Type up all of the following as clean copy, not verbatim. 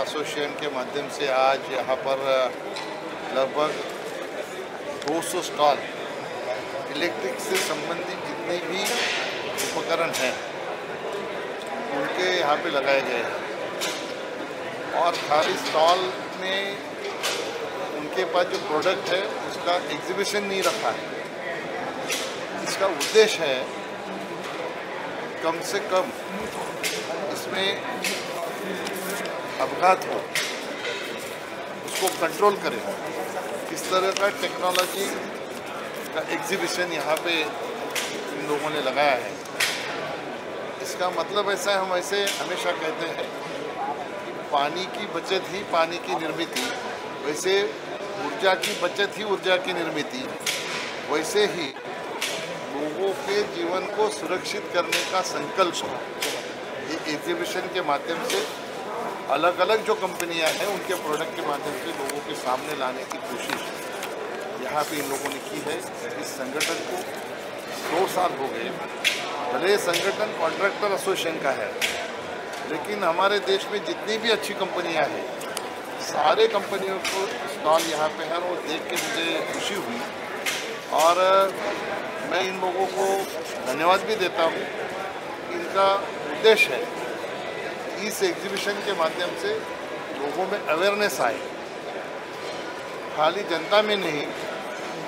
Association के माध्यम से आज यहाँ पर लगभग 200 स्टॉल इलेक्ट्रिक से संबंधित जितने भी उपकरण हैं उनके यहाँ पे लगाए गए हैं और खाली स्टॉल में उनके पास जो प्रोडक्ट है उसका एग्जीबिशन नहीं रखा है। इसका उद्देश्य है कम से कम इसमें अपघात हो उसको कंट्रोल करें। किस तरह का टेक्नोलॉजी का एग्जीबिशन यहाँ पे इन लोगों ने लगाया है। इसका मतलब ऐसा है, हम ऐसे हमेशा कहते हैं कि पानी की बचत ही पानी की निर्मित, वैसे ऊर्जा की बचत ही ऊर्जा की निर्मित, वैसे ही लोगों के जीवन को सुरक्षित करने का संकल्प ये एग्जीबिशन के माध्यम से अलग अलग जो कंपनियां हैं उनके प्रोडक्ट के माध्यम से लोगों के सामने लाने की कोशिश यहाँ पे इन लोगों ने की है। इस संगठन को 2 साल हो गए। भले ये संगठन कॉन्ट्रैक्टर एसोसिएशन का है, लेकिन हमारे देश में जितनी भी अच्छी कंपनियां हैं सारे कंपनियों को स्टॉल यहाँ पे है और देख के मुझे खुशी हुई और मैं इन लोगों को धन्यवाद भी देता हूँ। इनका उद्देश्य है इस एग्जीबिशन के माध्यम से लोगों में अवेयरनेस आए, खाली जनता में नहीं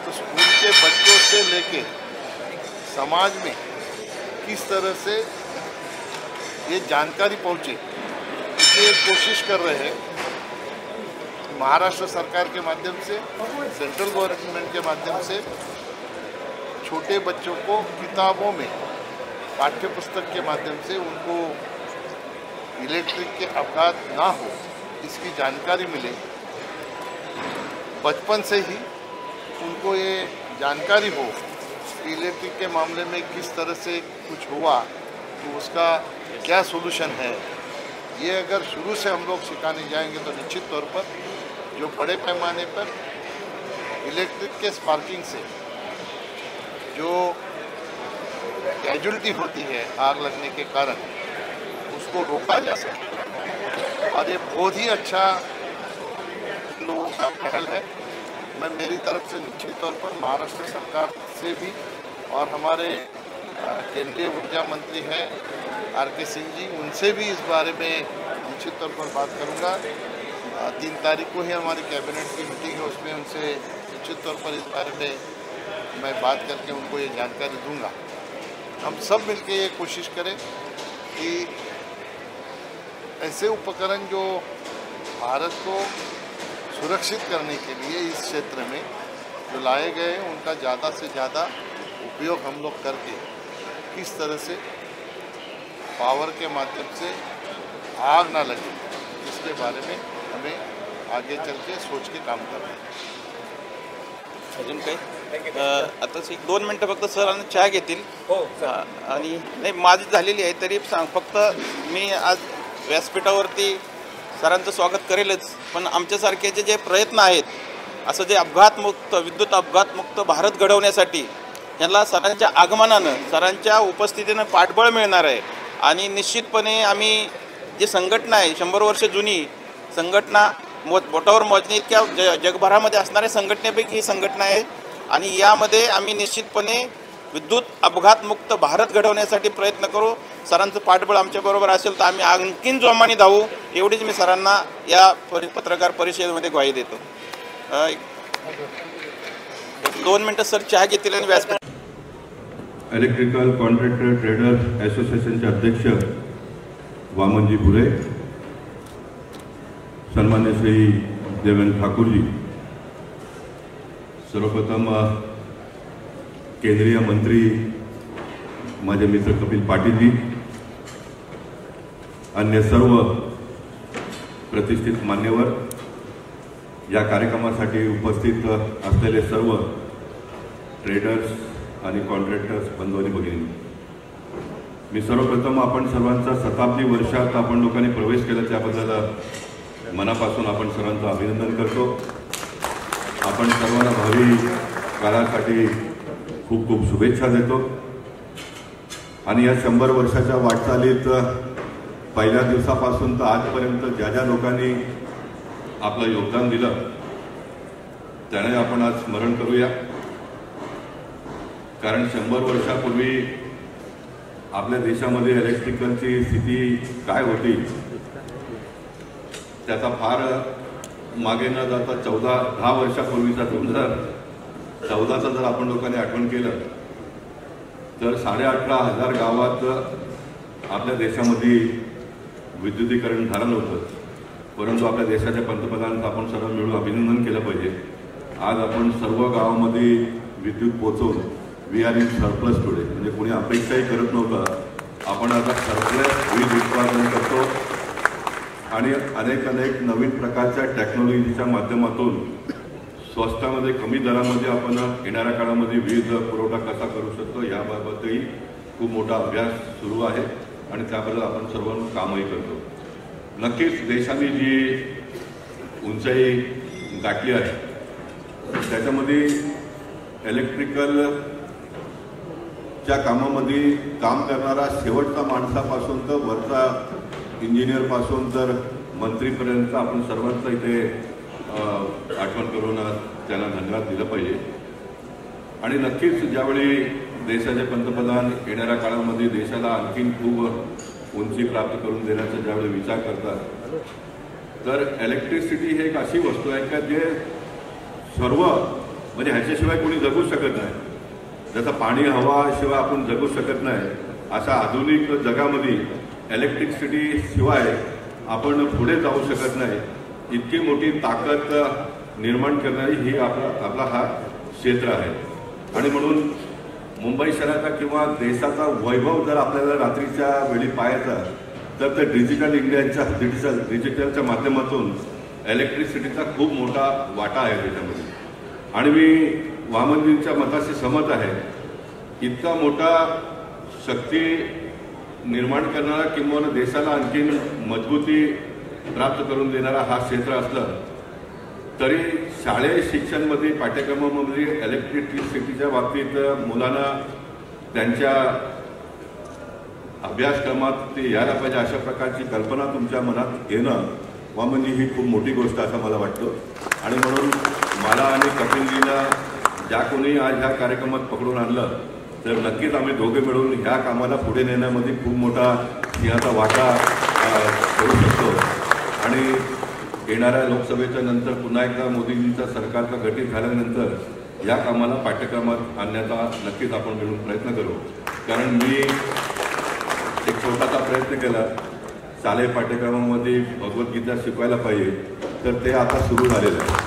तो स्कूल के बच्चों से लेके समाज में किस तरह से ये जानकारी पहुँचे, ये कोशिश कर रहे हैं। महाराष्ट्र सरकार के माध्यम से, सेंट्रल गवर्नमेंट के माध्यम से छोटे बच्चों को किताबों में पाठ्य पुस्तक के माध्यम से उनको इलेक्ट्रिक के अपघात ना हो इसकी जानकारी मिले। बचपन से ही उनको ये जानकारी हो कि इलेक्ट्रिक के मामले में किस तरह से कुछ हुआ तो उसका क्या सोल्यूशन है। ये अगर शुरू से हम लोग सिखाने जाएंगे तो निश्चित तौर पर जो बड़े पैमाने पर इलेक्ट्रिक के स्पार्किंग से जो कैजुअल्टी होती है आग लगने के कारण उसको रोका जा सके। और ये बहुत ही अच्छा लोगों का पहल है। मैं मेरी तरफ से निश्चित तौर पर महाराष्ट्र सरकार से भी और हमारे केंद्रीय ऊर्जा मंत्री हैं RK सिंह जी, उनसे भी इस बारे में निश्चित तौर पर बात करूंगा। 3 तारीख को ही हमारी कैबिनेट की मीटिंग है, उसमें उनसे निश्चित तौर पर इस बारे में मैं बात करके उनको ये जानकारी दूंगा। हम सब मिलकर ये कोशिश करें कि ऐसे उपकरण जो भारत को सुरक्षित करने के लिए इस क्षेत्र में जो लाए गए हैं उनका ज़्यादा से ज़्यादा उपयोग हम लोग करके किस तरह से पावर के माध्यम से आग ना लगे, इसके बारे में हमें आगे चल के सोच के काम करना है। अजून काही आता 1-2 मिनटं फक्त सरांना चहा घेतील. आणि नाही माझी झालेली आहे तरी फक्त मी आज व्यासपीठावरती सरांचं स्वागत करेलच, पण आमच्यासारखे जे प्रयत्न आहेत असं जे अपघातमुक्त विद्युत अपघातमुक्त भारत घडवण्यासाठी यांना सरांच्या आगमनानं सरांच्या उपस्थितीनं पाठबळ मिळणार आहे. आणि निश्चितपणे आम्ही जी संघटना आहे 100 वर्ष जुनी संघटना बोटावर मोजणे इतक्या जगभरामध्ये असणाऱ्या संघटनेपैकी ही संघटना आहे. आणि यामध्ये आम्ही निश्चितपणे विद्युत अपघातमुक्त भारत घडवण्यासाठी प्रयत्न करू. सरांचं पाठबळ आमच्याबरोबर असेल तर आम्ही आणखीन जोमाने धावू, एवढीच मी सरांना या पत्रकार परिषदेमध्ये ग्वाही देतो. 2 मिनटं सर चहा घेतील आणि व्यासपीठ. इलेक्ट्रिकल कॉन्ट्रॅक्टर ट्रेडर्स असोसिएशनचे अध्यक्ष वामनजी भुरे, सन्मान्य श्री देवेंद्र ठाकूरजी, सर्वप्रथम केंद्रीय मंत्री माझे मित्र कपिल पाटीलजी, अन्य सर्व प्रतिष्ठित मान्यवर, या कार्यक्रमासाठी उपस्थित असलेले सर्व ट्रेडर्स आणि कॉन्ट्रॅक्टर्स बंधू आणि भगिनी, मी सर्वप्रथम आपण सर्वांचा शताब्दी वर्षात आपण लोकांनी प्रवेश केला त्याबद्दल मनापासून आपण सर्वांचं अभिनंदन करतो. आपण सर्वांना भावी काळासाठी खूप खूप शुभेच्छा देतो. आणि या 100 वर्षाच्या वाटचालीत पहिल्या दिवसापासून तर आजपर्यंत ज्या ज्या लोकांनी आपलं योगदान दिलं त्याने आपण आज स्मरण करूया. कारण 100 वर्षापूर्वी आपल्या देशामध्ये इलेक्ट्रिकलची स्थिती काय होती त्याचा फार मागे न जाता 10 वर्षापूर्वीचा 2014चा जर आपण लोकांनी आठवण केलं तर 18,500 गावात आपल्या देशामध्ये विद्युतीकरण झालं नव्हतं. परंतु आपल्या देशाच्या पंतप्रधानांचं आपण सर्व मिळून अभिनंदन केलं पाहिजे. आज आपण सर्व गावामध्ये विद्युत पोहोचवून we are in surplus today, म्हणजे कोणी अपेक्षाही करत नव्हतं. आपण आता सरप्लस वीज उत्पादन करतो आणि अनेक नवीन प्रकारच्या टेक्नॉलॉजीच्या माध्यमातून स्वस्तामध्ये कमी दरामध्ये आपण येणाऱ्या काळामध्ये वीज पुरवठा कसा करू शकतो याबाबतही खूप मोठा अभ्यास सुरू आहे आणि त्याबद्दल आपण सर्व कामही करतो. नक्कीच देशाने जी उंचाई गाठली आहे त्याच्यामध्ये इलेक्ट्रिकलच्या कामामध्ये काम करणारा शेवटचा माणसापासून तर वरचा इंजिनियरपासून तर मंत्रीपर्यंत आपण सर्वांचं इथे आठवण करून त्यांना धन्यवाद दिलं पाहिजे. आणि नक्कीच ज्यावेळी देशाचे पंतप्रधान येणाऱ्या काळामध्ये देशाला आणखीन खूप उंची प्राप्त करून देण्याचा ज्यावेळी विचार करतात तर इलेक्ट्रिसिटी हे एक अशी वस्तू आहे का जे सर्व म्हणजे ह्याच्याशिवाय कोणी जगू शकत नाही. जसं पाणी हवा शिवाय आपण जगू शकत नाही अशा आधुनिक जगामध्ये इलेक्ट्रिसिटी शिवाय आपण पुढे जाऊ शकत नाही. इतकी मोठी ताकद निर्माण करणारी ही आपला हा क्षेत्र आहे. आणि म्हणून मुंबई शहराचा किंवा देशाचा वैभव जर आपल्याला रात्रीच्या वेळी पाहायचा तर ते डिजिटल इंडियाच्या डिजिटलच्या माध्यमातून इलेक्ट्रिसिटीचा खूप मोठा वाटा आहे त्याच्यामध्ये. आणि मी वामनजींच्या मताशी सहमत आहे. इतका मोठा शक्ती निर्माण करणारा किंवा देशाला आणखीन मजबूती प्राप्त करून देणारा हा क्षेत्र असलं तरी शालेय शिक्षणामध्ये पाठ्यक्रमामध्ये इलेक्ट्रिसिटीच्या बाबतीत मुलांना त्यांच्या अभ्यासक्रमात ते यायला पाहिजे अशा प्रकारची कल्पना तुमच्या मनात येणं म्हणजे ही खूप मोठी गोष्ट असं मला वाटतं। आणि म्हणून मला आणि कपिलजीला ज्या कोणी आज ह्या कार्यक्रमात पकडून आणलं तर नक्कीच आम्ही दोघे मिळून ह्या कामाला पुढे नेण्यामध्ये खूप मोठा सिंहाचा वाटा करू शकतो। आणि येणाऱ्या लोकसभेच्या नंतर पुन्हा एकदा मोदींचं सरकारचा गठीत झाल्यानंतर या कामाला पाठ्यक्रमात आणण्याचा नक्कीच आपण मिळून प्रयत्न करू। कारण मी एक छोटासा प्रयत्न केला, शालेय पाठ्यक्रमामध्ये भगवद्गीता शिकवायला पाहिजे, तर ते आता सुरू झालेलं आहे।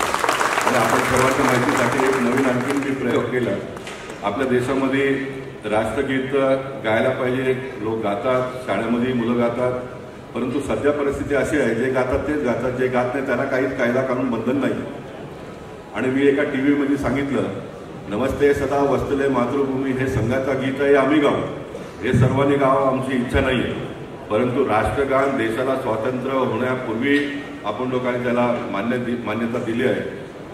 आणि आपण सर्वांच्या माहितीसाठी एक नवीन आणखीन मी प्रयोग केला। आपल्या देशामध्ये राष्ट्रगीत गायला पाहिजे, लोक गातात, शाळेमध्ये मुलं गातात, परंतु सध्या परिस्थिती अशी आहे जे गातात तेच गातात, जे गात नाही त्यांना काहीच कायदा कानून बंधन नाही। आणि मी एका टीव्हीमध्ये सांगितलं, नमस्ते सदा वस्तले मातृभूमी हे संघाचा गीत आहे, आम्ही गाऊ, हे सर्वांनी गावं आमची इच्छा नाही आहे, परंतु राष्ट्रगान देशाला स्वातंत्र्य होण्यापूर्वी आपण लोकांनी त्याला मान्यता दिली आहे,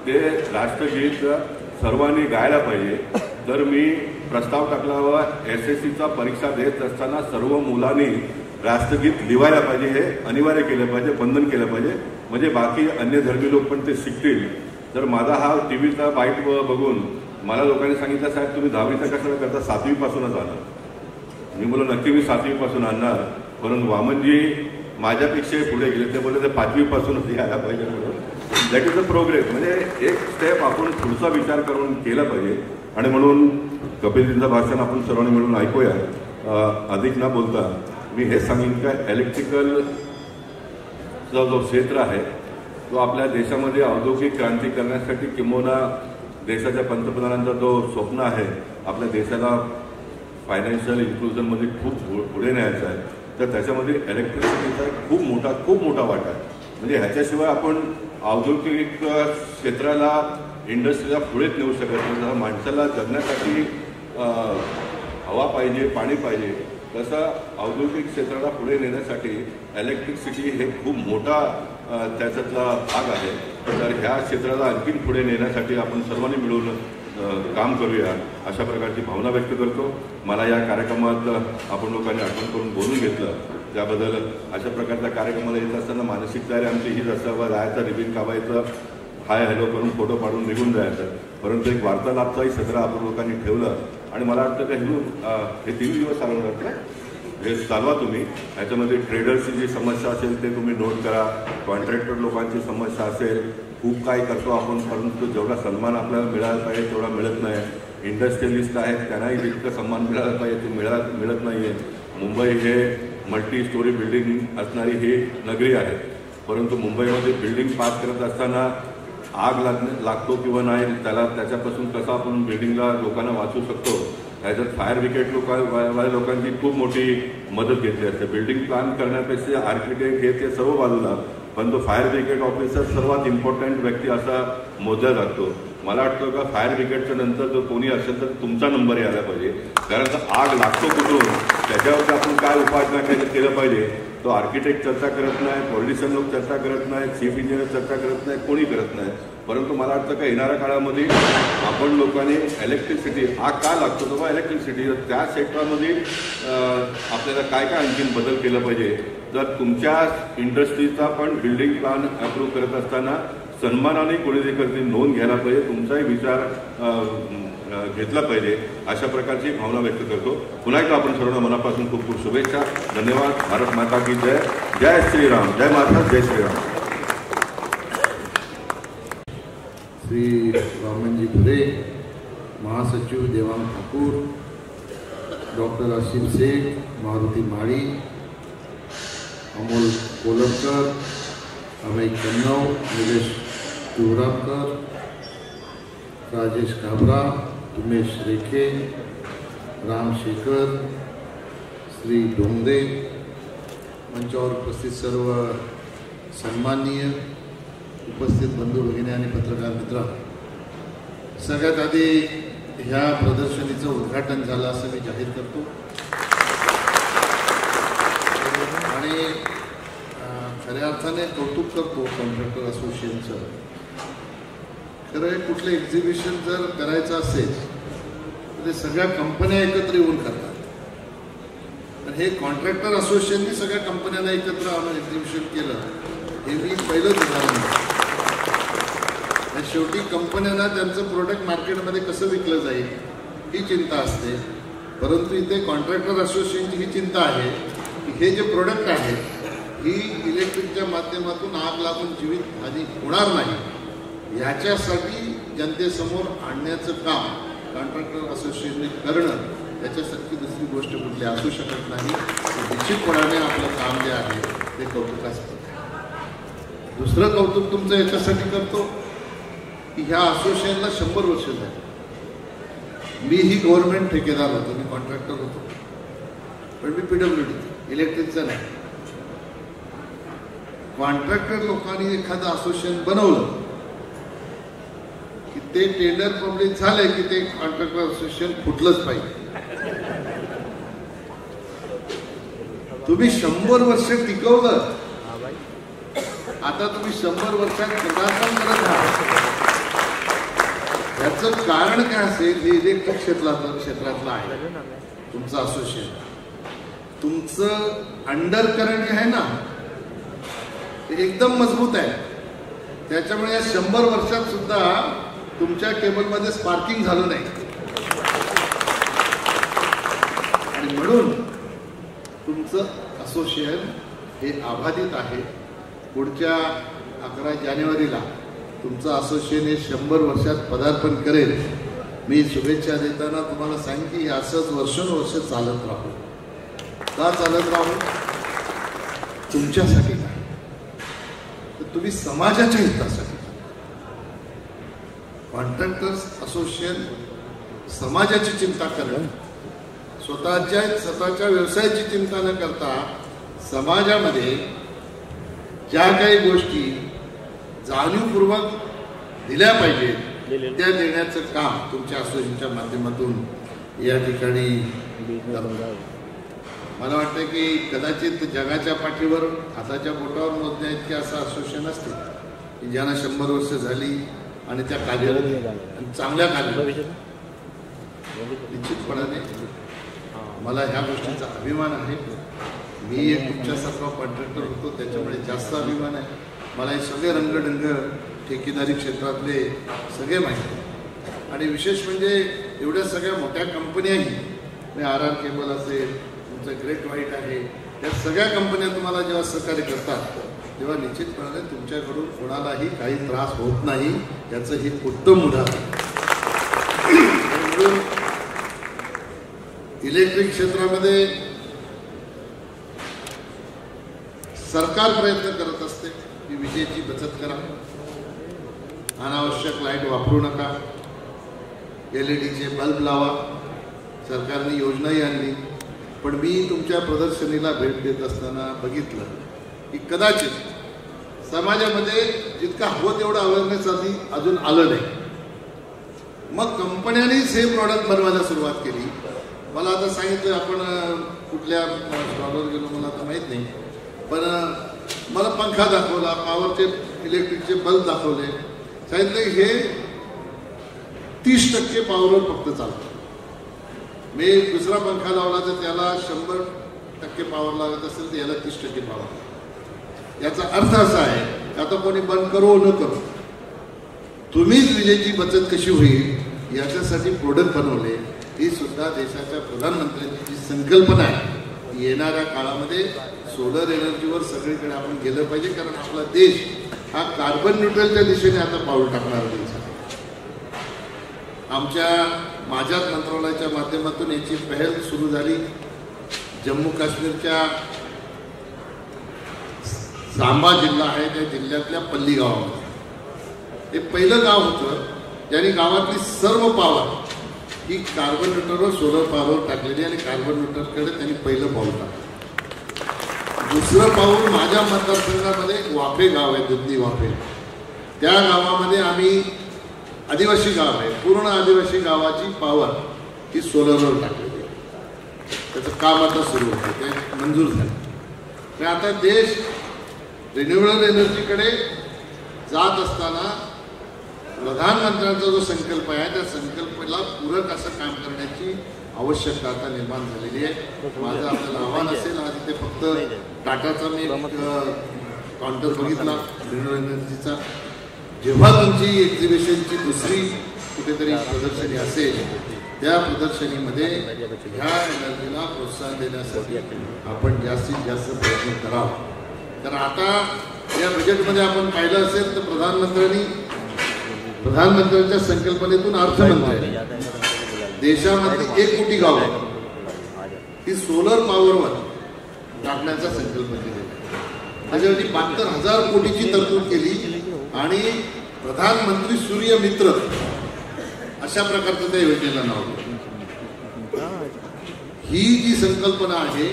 ते राष्ट्रगीत सर्वांनी गायला पाहिजे। तर मी प्रस्ताव टाकला व SSCचा परीक्षा देत असताना सर्व मुलांनी राष्ट्रगीत लिहायला पाहिजे, हे अनिवार्य केलं पाहिजे, बंधन केलं पाहिजे, म्हणजे बाकी अन्य धर्मी लोक पण ते शिकतील। तर माझा हा टीव्हीचा बाईट बघून मला लोकांनी सांगितलं, साहेब तुम्ही 10वीचा कशाला करता, 7वी पासूनच आणा। मी बोललो नक्की मी 7वी पासून आणणार, परंतु वामनजी माझ्यापेक्षा पुढे गेले, ते बोलले 5वी पासूनच यायला पाहिजे म्हणून। दॅट इज द प्रोग्रेस, म्हणजे एक स्टेप आपण पुढचा विचार करून केला पाहिजे। आणि म्हणून कपिलजींचं भाषण आपण सर्वांनी मिळून ऐकूया। अधिक न बोलता मी हे सांगेन का इलेक्ट्रिकल जो क्षेत्र आहे तो आपल्या देशामध्ये औद्योगिक क्रांती करण्यासाठी किंबहुना देशाच्या पंतप्रधानांचा जो स्वप्न आहे आपल्या देशाला फायनान्शियल इन्क्लुजनमध्ये खूप पुढे न्यायचं आहे, तर त्याच्यामध्ये इलेक्ट्रिसिटीचा खूप मोठा वाटा आहे। म्हणजे ह्याच्याशिवाय आपण औद्योगिक क्षेत्राला इंडस्ट्रीला पुढेच नेऊ शकत नाही। माणसाला जगण्यासाठी हवा पाहिजे, पाणी पाहिजे, तसं औद्योगिक क्षेत्राला पुढे नेण्यासाठी इलेक्ट्रिसिटी हे खूप मोठा त्याच्यातला भाग आहे। तर ह्या क्षेत्राला आणखीन पुढे नेण्यासाठी आपण सर्वांनी मिळून काम करूया अशा प्रकारची भावना व्यक्त करतो। मला या कार्यक्रमात आपण लोकांनी आठवण करून बोलून घेतलं त्याबद्दल अशा प्रकारच्या कार्यक्रमाला येत असताना मानसिक तयारी आमची हीच असावं, जायचं, रिबिन कावायचं, हाय हॅलो करून फोटो पाडून निघून जायचं, परंतु एक वार्तालापचाही सत्र आपण लोकांनी ठेवलं। आणि मला वाटतं का हे 3 दिवस चालवणार ना, हे चालवा तुम्ही। ह्याच्यामध्ये ट्रेडर्सची जी समस्या असेल ते तुम्ही नोट करा, कॉन्ट्रॅक्टर लोकांची समस्या असेल, खूप काय करतो आपण, परंतु जेवढा सन्मान आपल्याला मिळाला पाहिजे तेवढा मिळत नाही। इंडस्ट्रियलिस्ट आहेत त्यांनाही जितकं सन्मान मिळाला पाहिजे ते मिळत नाही आहे। मुंबई हे मल्टी स्टोरी बिल्डिंग असणारी ही नगरी आहे, परंतु मुंबईमध्ये बिल्डिंग पास करत असताना आग लागतो किंवा नाही, त्याच्यापासून कसं आपण बिल्डिंगला लोकांना वाचवू शकतो, ह्याच्यात फायर ब्रिगेड लोकांची खूप मोठी मदत घेतली असते। बिल्डिंग प्लॅन करण्यापेक्षा आर्किटेक्ट हे ते सर्व बाजूला, पण तो फायर ब्रिगेड ऑफिसर सर्वात इम्पॉर्टंट व्यक्ती असा मोजला जातो। मला वाटतं का फायर ब्रिगेडच्या नंतर जर कोणी असेल तर तुमचा नंबर यायला पाहिजे, कारण जर आग लागतो कुठून त्याच्यावरती आपण काय उपाययोजना केलं पाहिजे तो आर्किटेक्ट चर्चा करत नाही, पॉलिटिशियन लोक चर्चा करत नाही, चीफ इंजिनियर चर्चा करत नाही, कोणी करत नाही। परंतु मला वाटतं का येणाऱ्या काळामध्ये आपण लोकांनी इलेक्ट्रिसिटी आग का लागतो तेव्हा इलेक्ट्रिसिटी त्या सेक्टरमध्ये आपल्याला काय आणखीन बदल केलं पाहिजे। तर तुमच्या इंडस्ट्रीचा पण बिल्डिंग प्लॅन अप्रूव्ह करत असताना सन्मानाने कोणी देखील नोंद घ्यायला पाहिजे, तुमचाही विचार घेतला पाहिजे अशा प्रकारची भावना व्यक्त करतो। पुन्हा एकदा आपण सर्वांना मनापासून खूप खूप शुभेच्छा। धन्यवाद। भारत माता की जय। जय श्रीराम, जय माता, जय श्रीराम। श्री वामनजी भुरे, महासचिव देवांग ठाकूर, डॉक्टर असीम शेख, मारुती माळी, अमोल कोलरकर, अभय कन्नव, निलेश तिवराकर, राजेश काबरा, उमेश रेखे, राम शेखर, श्री डोंगरे, मंचावर उपस्थित सर्व सन्माननीय उपस्थित बंधू भगिनी आणि पत्रकार मित्र, सगळ्यात आधी ह्या प्रदर्शनीचं उद्घाटन झालं असं मी जाहीर करतो। आणि खऱ्या अर्थाने कौतुक करतो कॉन्ट्रॅक्टर असोसिएशनचं। खरं कुठलं एक्झिबिशन जर करायचं असेल तर ते सगळ्या कंपन्या एकत्र येऊन करतात, आणि हे कॉन्ट्रॅक्टर असोसिएशननी सगळ्या कंपन्यांना एकत्र आणून एक्झिबिशन केलं, हे मी पहिलंच उदाहरण आहे. शेवटी कंपन्यांना त्यांचं प्रोडक्ट मार्केटमध्ये कसं विकलं जाईल ही चिंता असते, परंतु इथे कॉन्ट्रॅक्टर असोसिएशनची ही चिंता आहे की हे जे प्रोडक्ट आहे ही इलेक्ट्रिकच्या माध्यमातून आग लागून जीवित हानी होणार नाही याच्यासाठी जनतेसमोर आणण्याचं काम कॉन्ट्रॅक्टर असोसिएशनने करणं, याच्यासारखी दुसरी गोष्ट कुठली असू शकत नाही. निश्चितपणाने आपलं काम जे आहे ते कौतुकास्पद आहे. दुसरं कौतुक तुमचं याच्यासाठी करतो की ह्या असोसिएशनला 100 वर्ष झाली. मीही गव्हर्नमेंट ठेकेदार होतो, मी कॉन्ट्रॅक्टर होतो, पण मी PWD इलेक्ट्रिकचा नाही. कॉन्ट्रॅक्टर लोकांनी एखादं असोसिएशन बनवलं की ते टेंडर पब्लिक झाले की ते कॉन्ट्रॅक्टर असोसिएशन फुटलंच पाहिजे. तुम्ही 100 वर्ष टिकवलं, आता तुम्ही 100 वर्षात पदार्पण करत आहात. याचं कारण काय असेल, हे इलेक्ट्रिक क्षेत्रातलं आहे तुमचं असोसिएशन. तुमचं अंडरकरंट जे आहे ना ते एकदम मजबूत आहे, त्याच्यामुळे या 100 वर्षात सुद्धा तुमच्या केबलमध्ये स्पार्किंग झालं नाही. आणि म्हणून तुमचं असोसिएशन हे आबाधित आहे. पुढच्या 11 जानेवारीला तुमचं असोसिएशन हे 100 वर्षात पदार्पण करेल. मी शुभेच्छा देताना तुम्हाला सांगेन की असंच वर्षानुवर्ष चालत राहू. का चालत राहू? तुमच्यासाठी नाही, तर तुम्ही समाजाच्या हितासाठी. कॉन्ट्रॅक्टर्स असोसिएशन समाजाची चिंता करणं, स्वतःच्या व्यवसायाची चिंता न करता समाजामध्ये ज्या काही गोष्टी जाणीवपूर्वक दिल्या पाहिजेत त्या देण्याचं काम तुमच्या असोसिएशनच्या माध्यमातून या ठिकाणी करतो. मला वाटतं की कदाचित जगाच्या पाठीवर हाताच्या बोटावर मोजण्या इतके असं असोसिएशन असते की ज्यांना 100 वर्ष झाली आणि त्या कार्यरत आणि चांगल्या कार्यरत. निश्चितपणाने मला ह्या गोष्टीचा अभिमान आहे. मी एक तुमच्यासारखा कॉन्ट्रॅक्टर होतो, त्याच्यामुळे जास्त अभिमान आहे. मला हे सगळे रंगढंग ठेकेदारी क्षेत्रातले सगळे माहिती आहे. आणि विशेष म्हणजे एवढ्या सगळ्या मोठ्या कंपन्याही, RR केबल असेल, तुमचं ग्रेट व्हाईट आहे, या सगळ्या कंपन्या तुम्हाला जेव्हा सहकार्य करतात तेव्हा निश्चितपणे तुमच्याकडून कोणालाही काही त्रास होत नाही, याचं हे उत्तम उदाहरण. म्हणून इलेक्ट्रिक क्षेत्रामध्ये सरकार प्रयत्न करत असते की विजेची बचत करा, अनावश्यक लाईट वापरू नका, LED बल्ब लावा. सरकारने योजनाही आणली. पण मी तुमच्या प्रदर्शनीला भेट देत असताना बघितलं की कदाचित समाजामध्ये जितका हवं तेवढं अवेअरनेस अजून आलं नाही. मग कंपन्यांनीच हे प्रॉडक्ट बनवायला सुरुवात केली. मला आता सांगितलं, आपण कुठल्या स्टॉलवर गेलो मला आता माहीत नाही, पण मला पंखा दाखवला, पॉवरचे इलेक्ट्रिकचे बल्ब दाखवले, सांगितलं हे 30% पॉवरवर फक्त चालतं. मी दुसरा पंखा लावला तर त्याला 100% पॉवर लागत असेल तर याला 30% पॉवर. याचा अर्थ असा आहे की आता कोणी बंद करो न करो, तुम्हीच विजेची बचत कशी होईल याच्यासाठी प्रोडक्ट बनवले. ही सुद्धा देशाच्या प्रधानमंत्र्यांची जी संकल्पना आहे, येणाऱ्या काळामध्ये सोलर एनर्जीवर सगळीकडे आपण गेलं पाहिजे, कारण आपला देश हा कार्बन न्यूट्रलच्या दिशेने आता पाऊल टाकणारा देश आहे. माझ्याच मंत्रालयाच्या माध्यमातून याची पहल सुरू झाली. जम्मू काश्मीरच्या सांबा जिल्हा आहे, त्या जिल्ह्यातल्या पल्ली गावामध्ये हे पहिलं गाव होतं ज्यांनी गावातली सर्व पॉवर ही कार्बन न्यूट्रलवर सोलर पॉवरवर टाकलेली आणि कार्बन न्यूट्रलकडे त्यांनी पहिलं पाऊल टाकलं. दुसरं पाऊल माझ्या मतदारसंघामध्ये वाफे गाव आहे, दुधनी वाफे, त्या गावामध्ये आम्ही आदिवासी गाव आहे, पूर्ण आदिवासी गावाची पॉवर ही सोलरवर टाकलेली. त्याचं काम आता सुरू होतं, ते मंजूर झालं. तर आता देश रिन्युएबल एनर्जीकडे जात असताना प्रधानमंत्र्यांचा जो संकल्प आहे त्या संकल्पाला पूरक असं काम करण्याची आवश्यकता आता निर्माण झालेली आहे. माझं आपल्याला आव्हान असेल, आज इथे फक्त टाटाचा मी काउंटर बघितला रिन्युएबल एनर्जीचा. जेव्हा तुमची एक्झिबिशनची दुसरी कुठेतरी प्रदर्शनी असेल, त्या प्रदर्शनीमध्ये ह्या एनर्जीला प्रोत्साहन देण्यासाठी आपण जास्तीत जास्त प्रयत्न करावा. तर आता या बजेटमध्ये आपण पाहिलं असेल तर प्रधानमंत्र्यांच्या संकल्पनेतून अर्थमंत्र्यांनी देशामध्ये 1 कोटी गावं ही सोलर पॉवरवर टाकण्याचा संकल्प केलेला. त्याच्यासाठी 72,000 कोटीची तरतूद केली आणि प्रधानमंत्री सूर्य मित्र अशा प्रकारचं त्या योजनेला नाव दिलं. ही जी संकल्पना आहे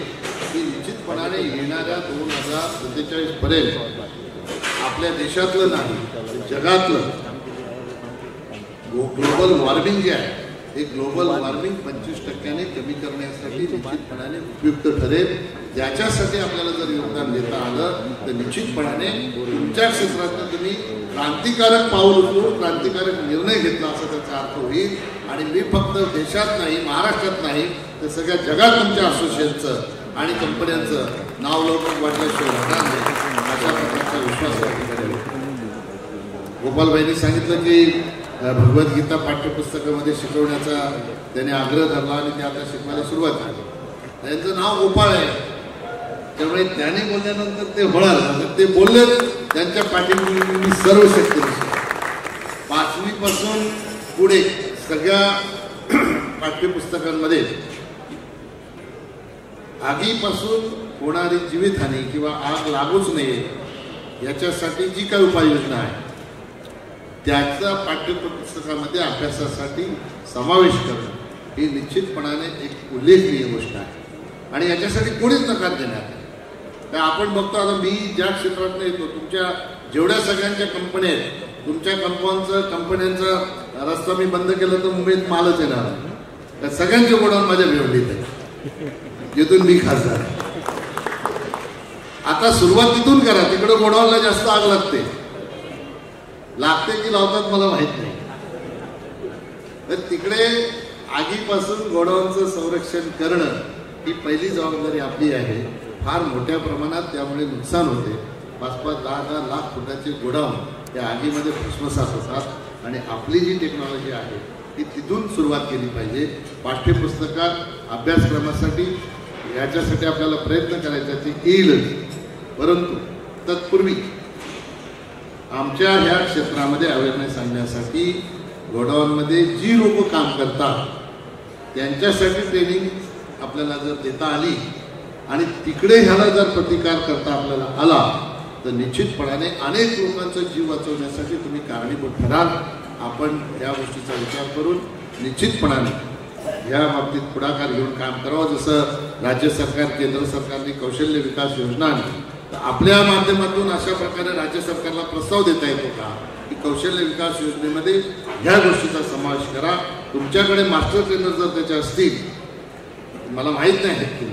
ती निश्चितपणाने येणाऱ्या 2047 पर्यंत आपल्या देशातलं नाही, जगातलं ग्लोबल वॉर्मिंग जे आहे हे ग्लोबल वॉर्मिंग 25% कमी करण्यासाठी निश्चितपणाने उपयुक्त ठरेल. ज्याच्यासाठी आपल्याला जर योगदान देता आलं तर निश्चितपणाने तुमच्या क्षेत्रात तुम्ही क्रांतिकारक पाऊल उचलून क्रांतिकारक निर्णय घेतला असा त्याचा अर्थ होईल. आणि मी फक्त देशात नाही, महाराष्ट्रात नाही तर सगळ्या जगात तुमच्या असोसिएशनचं आणि कंपन्यांचं नाव लवकर वाढल्याशिवाय राहणार नाही अशा प्रकारचा विश्वास या ठिकाणी. गोपालभाईंनी सांगितलं की भगवद्गीता पाठ्यपुस्तकामध्ये शिकवण्याचा त्याने आग्रह धरला आणि ते आता शिकवायला सुरुवात झाली. त्यांचं नाव गोपाळ आहे, त्यामुळे त्याने बोलल्यानंतर ते म्हणाल ते बोलले. त्यांच्या पाठीमागे सर्व शक्ती 5वी पासून पुढे सगळ्या पाठ्यपुस्तकांमध्ये आगीपासून होणारी जीवितहानी किंवा आग लागूच नये याच्यासाठी जी काही उपाययोजना आहे त्याचा पाठ्यपुस्तकामध्ये अभ्यासासाठी समावेश करणं ही निश्चितपणाने एक उल्लेखनीय गोष्ट आहे. आणि याच्यासाठी कोणीच नकार देणार नाही. तर आपण बघतो आता मी ज्या क्षेत्रात येतो, तुमच्या जेवढ्या सगळ्यांच्या कंपन्या आहेत, तुमच्या कंपन्यांचा रस्ता मी बंद केला तर मुंबईत मालच येणार. त्या सगळ्यांचे गोडाऊन माझ्या भेवलीत आहे, जिथून मी खासदार. आता सुरुवात तिथून करा. तिकडे गोडाऊनला जास्त आग लागते की लावतात मला माहित नाही. तर तिकडे आगीपासून गोडाऊनचं संरक्षण करणं ही पहिली जबाबदारी आपली आहे. फार मोठ्या प्रमाणात त्यामुळे नुकसान होते. 5-5, 10-10 लाख फुटाचे गोडाऊन त्या आगीमध्ये भस्मसात होतात. आणि आपली जी टेक्नॉलॉजी आहे ती तिथून सुरुवात केली पाहिजे. पाठ्यपुस्तकात अभ्यासक्रमासाठी याच्यासाठी आपल्याला प्रयत्न करायचा ते येईलच. परंतु तत्पूर्वी आमच्या ह्या क्षेत्रामध्ये अवेअरनेस आणण्यासाठी गोडाऊनमध्ये जी लोक काम करतात त्यांच्यासाठी ट्रेनिंग आपल्याला जर देता आली आणि तिकडे ह्याला जर प्रतिकार करता आपल्याला आला तर निश्चितपणाने अनेक लोकांचा जीव वाचवण्यासाठी तुम्ही कारणीभूत ठराल. आपण या गोष्टीचा विचार करून निश्चितपणाने या बाबतीत पुढाकार घेऊन काम करावं. जसं राज्य सरकार, केंद्र सरकारने कौशल्य विकास योजना आणली, तर आपल्या माध्यमातून अशा प्रकारे राज्य सरकारला प्रस्ताव देता येतो का की कौशल्य विकास योजनेमध्ये ह्या गोष्टीचा समावेश करा. तुमच्याकडे मास्टर ट्रेनर जर त्याचे असतील, मला माहीत नाही आहेत की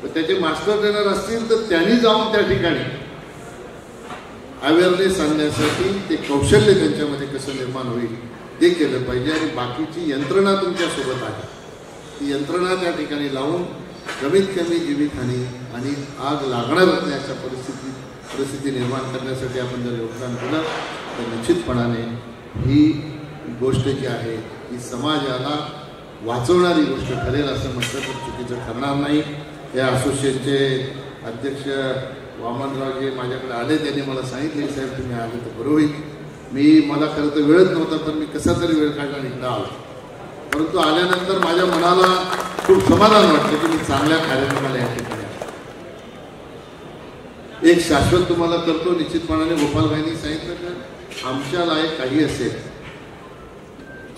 तर त्याचे मास्टर ट्रेनर असतील तर त्यांनी जाऊन त्या ठिकाणी अवेअरनेस आणण्यासाठी ते कौशल्य त्यांच्यामध्ये कसं निर्माण होईल ते केलं पाहिजे. आणि बाकीची यंत्रणा तुमच्यासोबत आहे, ती यंत्रणा त्या ठिकाणी लावून कमीत कमी जीवितहानी आणि आग लागणार नाही अशा परिस्थिती निर्माण करण्यासाठी आपण जर योगदान दिलं तर निश्चितपणाने ही गोष्ट जी आहे ही समाजाला वाचवणारी गोष्ट ठरेल असं म्हटलं तर चुकीचं ठरणार नाही. या असोसिएशनचे अध्यक्ष वामनराव जे माझ्याकडे आले त्यांनी मला सांगितले साहेब तुम्ही आले तर बरं होईल. मला खरं तर वेळच नव्हता, पण मी कसा तरी वेळ काढला निघता आलो. परंतु आल्यानंतर माझ्या मनाला खूप समाधान वाटतं की मी चांगल्या कार्यक्रमाला या ठिकाणी एक शाश्वत तुम्हाला करतो. निश्चितपणाने गोपालभाईंनी सांगितलं की आमच्या लायक काही असेल,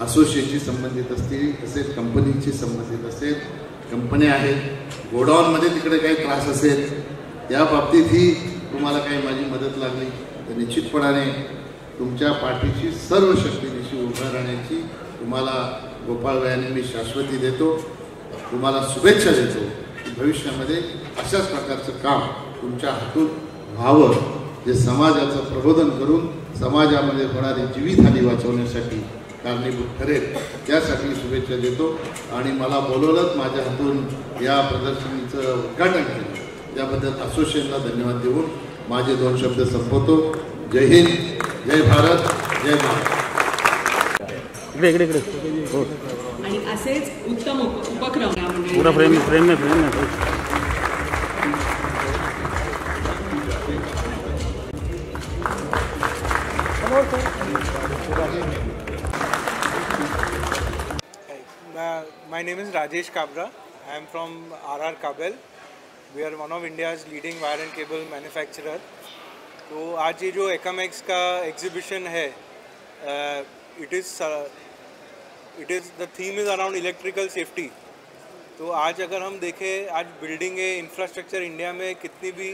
असोसिएशनशी संबंधित असेल, कंपनीशी संबंधित असेल, कंपन्या आहेत, गोडाऊनमध्ये तिकडे काही त्रास असेल, त्या बाबतीतही तुम्हाला काही माझी मदत लागली तर निश्चितपणाने तुमच्या पाठीशी सर्व शक्तीनिशी उभं राहण्याची तुम्हाला गोपालभाईंनी मी शाश्वती देतो. तुम्हाला शुभेच्छा देतो की भविष्यामध्ये अशाच प्रकारचं काम तुमच्या हातून व्हावं, जे समाजाचं प्रबोधन करून समाजामध्ये होणारी जीवितहानी वाचवण्यासाठी कारणीभूत ठरेल यासाठी शुभेच्छा देतो आणि मला बोलवलंच माझ्या हातून या प्रदर्शनीचं उद्घाटन केलं त्याबद्दल असोसिएशनला धन्यवाद देऊन माझे 2 शब्द संपवतो. जय हिंद, जय भारत, जय महाराष्ट्र. आणि असेच उत्तम उपक्रम पूरा फ्रेम में My name is Rajesh Kabra. I am from RR Kabel. We are one of India's leading wire and cable manufacturer. तो आज ये जो एकामेक्स का एग्जीबिशन है, it is the theme is around electrical safety. तो आज अगर हम देखें, आज बिल्डिंग इंफ्रास्ट्रक्चर इंडिया में कितनी भी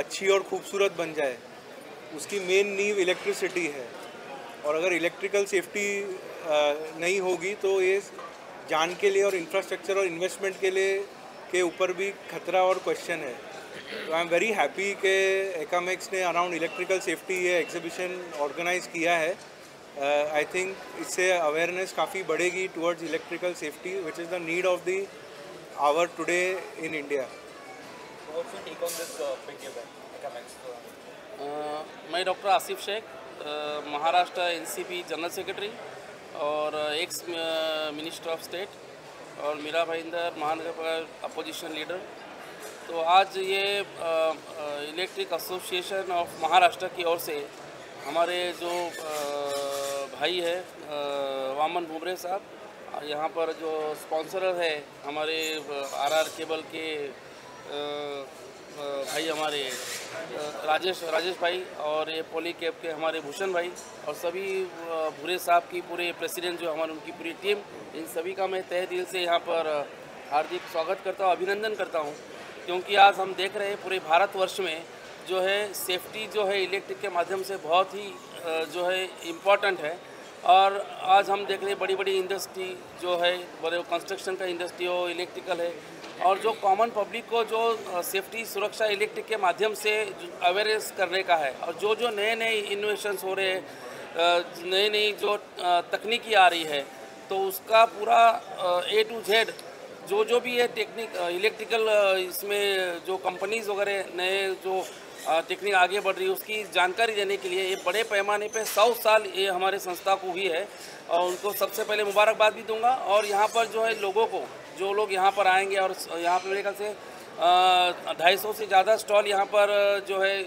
अच्छी और खूबसूरत बन जाए, उसकी मेन नींव इलेक्ट्रिसिटी है. और अगर इलेक्ट्रिकल सेफ्टी नहीं होगी तो ये जान के लिए और इंफ्रास्ट्रक्चर और इन्वेस्टमेंट के ऊपर भी खतरा और क्वेश्चन है. तो आई एम वेरी हैप्पी कि एकामेक्स ने अराउंड इलेक्ट्रिकल सेफ्टी ये एग्जीबिशन ऑर्गेनाइज किया है. आई थिंक इससे अवेयरनेस काफ़ी बढ़ेगी towards electrical safety which is the need of the hour today in India. मैं doctor Asif Shaikh, Maharashtra NCP general secretary और एक्स मिनिस्टर ऑफ स्टेट, और मीरा भाईंदर महानगर अपोजिशन लीडर. तो आज ये इलेक्ट्रिक एसोसिएशन ऑफ महाराष्ट्र की ओर से हमारे जो भाई है वामन भुमरे साहब, यहाँ पर जो स्पॉन्सर है हमारे आरआर केबल के भाई हमारे राजेश भाई, और ये पॉलीकैब के हमारे भूषण भाई, और सभी भूरे साहब की पूरे प्रेसिडेंट जो हमारे उनकी पूरी टीम, इन सभी का मैं तहे दिल से यहाँ पर हार्दिक स्वागत करता हूँ, अभिनंदन करता हूँ. क्योंकि आज हम देख रहे हैं पूरे भारतवर्ष में जो है सेफ्टी जो है इलेक्ट्रिक के माध्यम से बहुत ही जो है इम्पॉर्टेंट है. और आज हम देख रहे हैं बड़ी बड़ी इंडस्ट्री जो है, बड़े कंस्ट्रक्शन का इंडस्ट्री हो, इलेक्ट्रिकल है, और जो कॉमन पब्लिक को जो सेफ्टी सुरक्षा इलेक्ट्रिक के माध्यम से अवेयरनेस करने का है. और जो नए नए इनोवेशंस हो रहे हैं, नई जो तकनीकी आ रही है, तो उसका पूरा A to Z जो भी है टेक्निक इलेक्ट्रिकल इसमें जो कंपनीज वगैरह नए जो टेक्निक आगे बढ़ रही है उसकी जानकारी देने के लिए ये बड़े पैमाने पे 100 साल ये हमारे संस्था को हुई है, और उनको सबसे पहले मुबारकबाद भी दूंगा. और यहाँ पर जो है लोगों को, जो लोग यहाँ पर आएंगे, और यहाँ पर मेरे ख्याल से 250 से ज़्यादा स्टॉल यहाँ पर जो है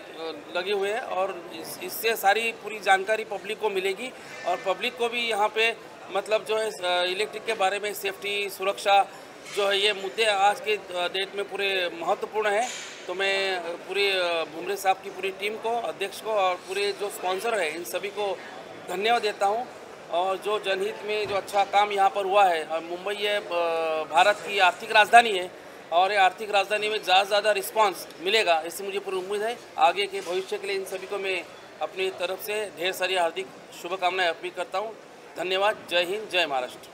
लगे हुए हैं, और इससे सारी पूरी जानकारी पब्लिक को मिलेगी, और पब्लिक को भी यहाँ पे मतलब जो है इलेक्ट्रिक के बारे में सेफ्टी सुरक्षा जो है ये मुद्दे आज के डेट में पूरे महत्वपूर्ण है. तो मैं पूरे भुमरे साहब की पूरी टीम को, अध्यक्ष को, और पूरे जो स्पॉन्सर है इन सभी को धन्यवाद देता हूँ. और जो जनहित में जो अच्छा काम यहाँ पर हुआ है, और मुंबई ये भारत की आर्थिक राजधानी है, और ये आर्थिक राजधानी में ज़्यादा से ज़्यादा रिस्पांस मिलेगा, इससे मुझे पूरी उम्मीद है. आगे के भविष्य के लिए इन सभी को मैं अपनी तरफ से ढेर सारी हार्दिक शुभकामनाएं अर्पित करता हूँ. धन्यवाद. जय हिंद, जय Maharashtra.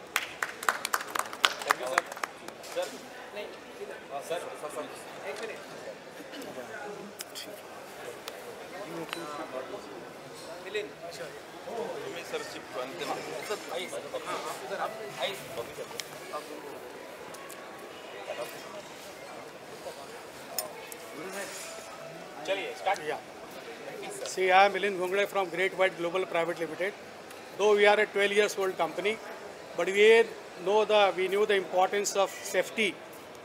See, I am Milind Ghongre from Great White Global Private Limited. Though we are a 12 years old company, but we knew the importance of safety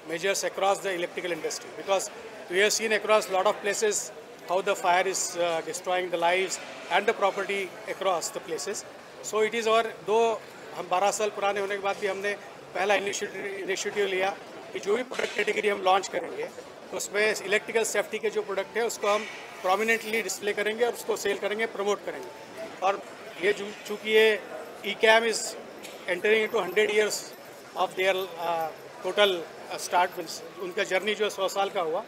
measures across the electrical industry, because we have seen across a lot of places how the fire is destroying the lives and the property across the places. So it is our, though हम 12 साल पुराने होने के बाद भी हमने पहला initiative लिया कि जो भी प्रोडक्ट कैटेगरी हम लॉन्च करेंगे तो उसमें इलेक्ट्रिकल सेफ्टी के जो प्रोडक्ट है उसको हम प्रोमिनेंटली डिस्प्ले करेंगे और उसको सेल करेंगे, प्रमोट करेंगे. और ये चूँकि ये ECAM is entering into 100 years of their total start, उनका जर्नी जो 100 साल का हुआ,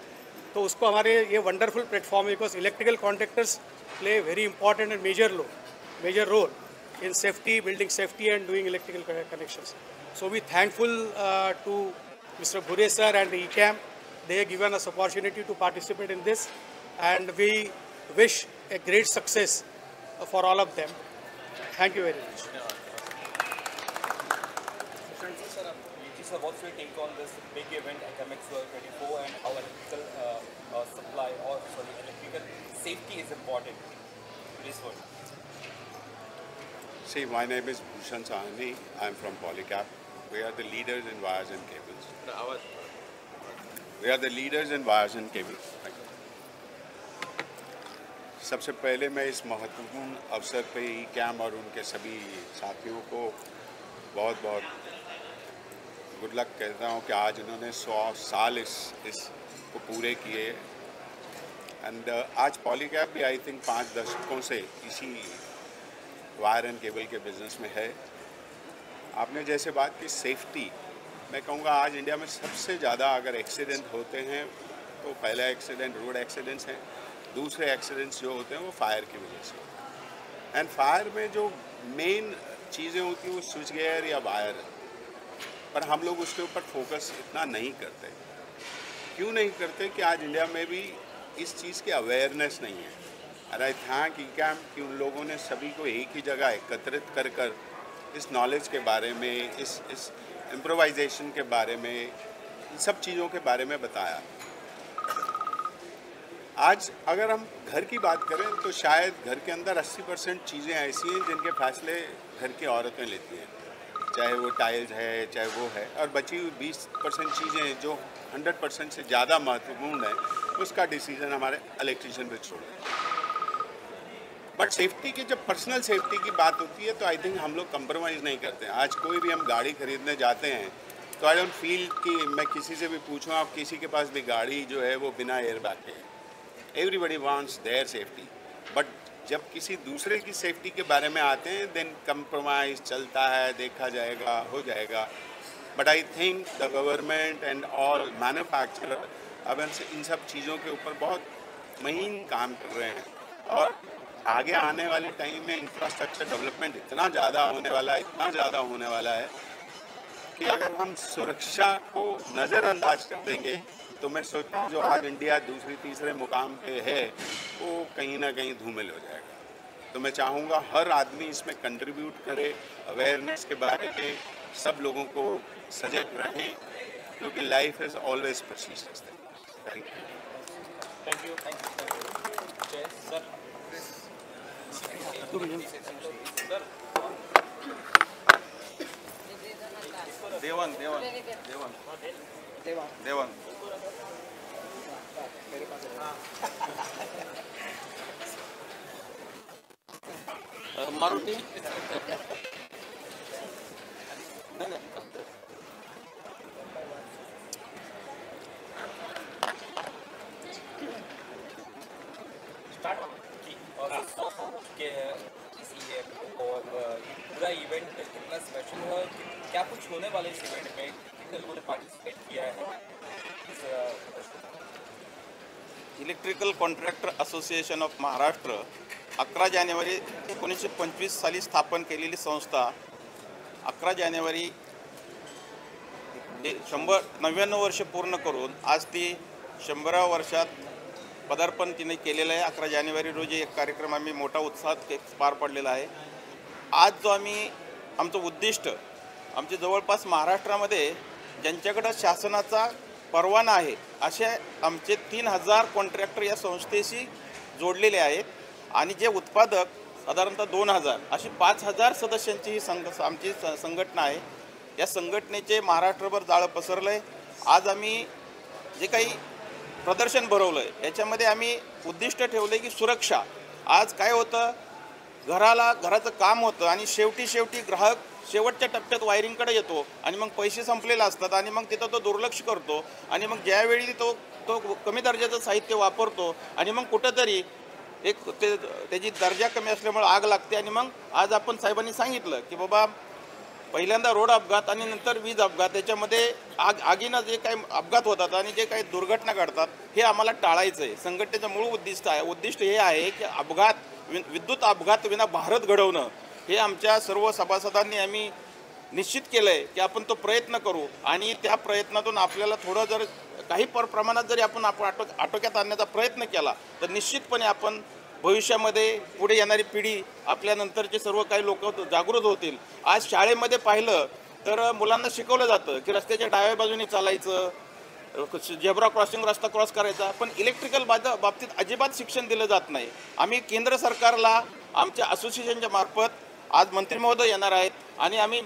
तो उसको हमारे ये वंडरफुल प्लेटफॉर्म है, because electrical contractors play very important and major role in safety, building safety and doing electrical connections. So we thankful to Mr. Bhure sir and ECAM. They have given us opportunity to participate in this, and we wish a great success for all of them. Thank you very much. Sir, what's your take on this big event, FMX World 24, and how electrical electrical safety is important to this world? See, my name is Bhushan Sahani. I'm from Polycap. We are the leaders in wires and cables. We are the leaders in wires and cables. सबसे पहले मैं इस महत्वपूर्ण अवसर पे E cam और उनके सभी साथियों को बहुत बहुत गुड लक कहता हूँ कि आज इन्होंने 100 साल इस को पूरे किए। एंड आज पॉलीकैप भी आई थिंक 5 दशकों से इसी वायर एंड केबल के बिजनेस में है। आपने जैसे बात की सेफ्टी, मैं कहूँगा आज इंडिया में सबसे ज़्यादा अगर एक्सीडेंट होते हैं तो पहला एक्सीडेंट रोड एक्सीडेंट्स हैं, दूसरे एक्सीडेंट्स जो होते हैं वो फायर की वजह से। एंड फायर में जो मेन चीज़ें होती हैं वो स्विच गियर या वायर है, पर हम लोग उसके ऊपर फोकस इतना नहीं करते। क्यों नहीं करते कि आज इंडिया में भी इस चीज़ की अवेयरनेस नहीं है। और आई थैंक ई-कैम कि उन लोगों ने सभी को एक ही जगह एकत्रित कर कर इस नॉलेज के बारे में, इस इम्प्रोवाइजेशन के बारे में, इन सब चीज़ों के बारे में बताया। आज अगर हम घर की बात करें तो शायद घर के अंदर 80% चीज़ें ऐसी हैं जिनके फैसले घर की औरतें लेती हैं, चाहे वो टाइल्स है, चाहे वो है, और बची हुई 20% चीज़ें जो 100% से ज़्यादा महत्वपूर्ण है उसका डिसीजन हमारे इलेक्ट्रीशियन पे छोड़े। बट सेफ्टी की जब पर्सनल सेफ्टी की बात होती है तो आई थिंक हम लोग कंप्रोमाइज़ नहीं करते हैं। आज कोई भी हम गाड़ी खरीदने जाते हैं तो आई डोंट फील कि मैं किसी से भी पूछूँ, आप किसी के पास भी गाड़ी जो है वो बिना एयर बैग के है। Everybody wants their safety, but जब किसी दूसरे की सेफ्टी के बारे में आते हैं देन कंप्रोमाइज़ चलता है, देखा जाएगा, हो जाएगा। But I think the government end all manufacturer अब इन सब चीज़ों के ऊपर बहुत महीन काम कर रहे हैं, और आगे आने वाले टाइम में इंफ्रास्ट्रक्चर डेवलपमेंट इतना ज़्यादा होने वाला है कि अगर हम सुरक्षा को नज़रअंदाज कर देंगे तो मैं सोचता हूँ जो आज इंडिया दूसरे तीसरे मुकाम पे है वो कहीं ना कहीं धूमिल हो जाएगा। तो मैं चाहूँगा हर आदमी इसमें कंट्रीब्यूट करे, अवेयरनेस के बारे में सब लोगों को सजग रहें, क्योंकि life is always precious. Thank you. देवन मारुति और पूरा इवेंट कितना स्पेशल है, क्या कुछ होने वाले इस इवेंट में, कितने लोगों ने पार्टिसिपेट किया है? Electrical contractor association of Maharashtra 11 जानेवारी 1925 साली स्थापन केलेली संस्था 11 जानेवारी 99 वर्ष पूर्ण करून आज ती 100व्या वर्षात पदार्पण तिने केलेलं आहे। 11 जानेवारी रोजी एक कार्यक्रम आम्ही मोठा उत्साहात पार पाडलेला आहे। आज जो आम्ही आमचं उद्दिष्ट, आमचे जवळपास महाराष्ट्रामध्ये ज्यांच्याकडे शासनाचा परवाना आहे असे आमचे 3000 कॉन्ट्रॅक्टर या संस्थेशी जोडलेले आहेत, आणि जे उत्पादक साधारणतः 2000 अशी 5000 सदस्यांची ही आमची संघटना आहे। या संघटनेचे महाराष्ट्रभर जाळं पसरलं आहे। आज आम्ही जे काही प्रदर्शन भरवलं आहे याच्यामध्ये आम्ही उद्दिष्ट ठेवले की सुरक्षा। आज काय होतं, घराचं काम होतं आणि शेवटी ग्राहक शेवटच्या टप्प्यात वायरिंगकडे येतो आणि मग पैसे संपलेले असतात आणि मग तिथं तो दुर्लक्ष करतो आणि मग ज्यावेळी तो कमी दर्जाचं साहित्य वापरतो आणि मग कुठंतरी त्याची दर्जा कमी असल्यामुळे आग लागते। आणि मग आज आपण साहेबांनी सांगितलं की बाबा पहिल्यांदा रोड अपघात आणि नंतर वीज अपघात, याच्यामध्ये आगीनं जे काही अपघात होतात आणि जे काही दुर्घटना घडतात हे आम्हाला टाळायचं आहे। संघटनेचं मूळ उद्दिष्ट हे आहे की विद्युत अपघात विना भारत घडवणं, हे आमच्या सर्व सभासदांनी आम्ही निश्चित केलं आहे की आपण तो प्रयत्न करू, आणि त्या प्रयत्नातून आपल्याला थोडं जर काही प्रमाणात जरी आपण आटोक्यात आणण्याचा प्रयत्न केला तर निश्चितपणे आपण भविष्यामध्ये पुढे येणारी पिढी, आपल्यानंतरचे सर्व काही लोक जागृत होतील। आज शाळेमध्ये पाहिलं तर मुलांना शिकवलं जातं की रस्त्याच्या डाव्या बाजूने चालायचं, झेब्रा क्रॉसिंग रस्ता क्रॉस करायचा, पण इलेक्ट्रिकल बाबतीत अजिबात शिक्षण दिलं जात नाही. आम्ही केंद्र सरकारला आमच्या असोसिएशनच्या मार्फत आज मंत्री महोदय येणार आहेत आणि आम्ही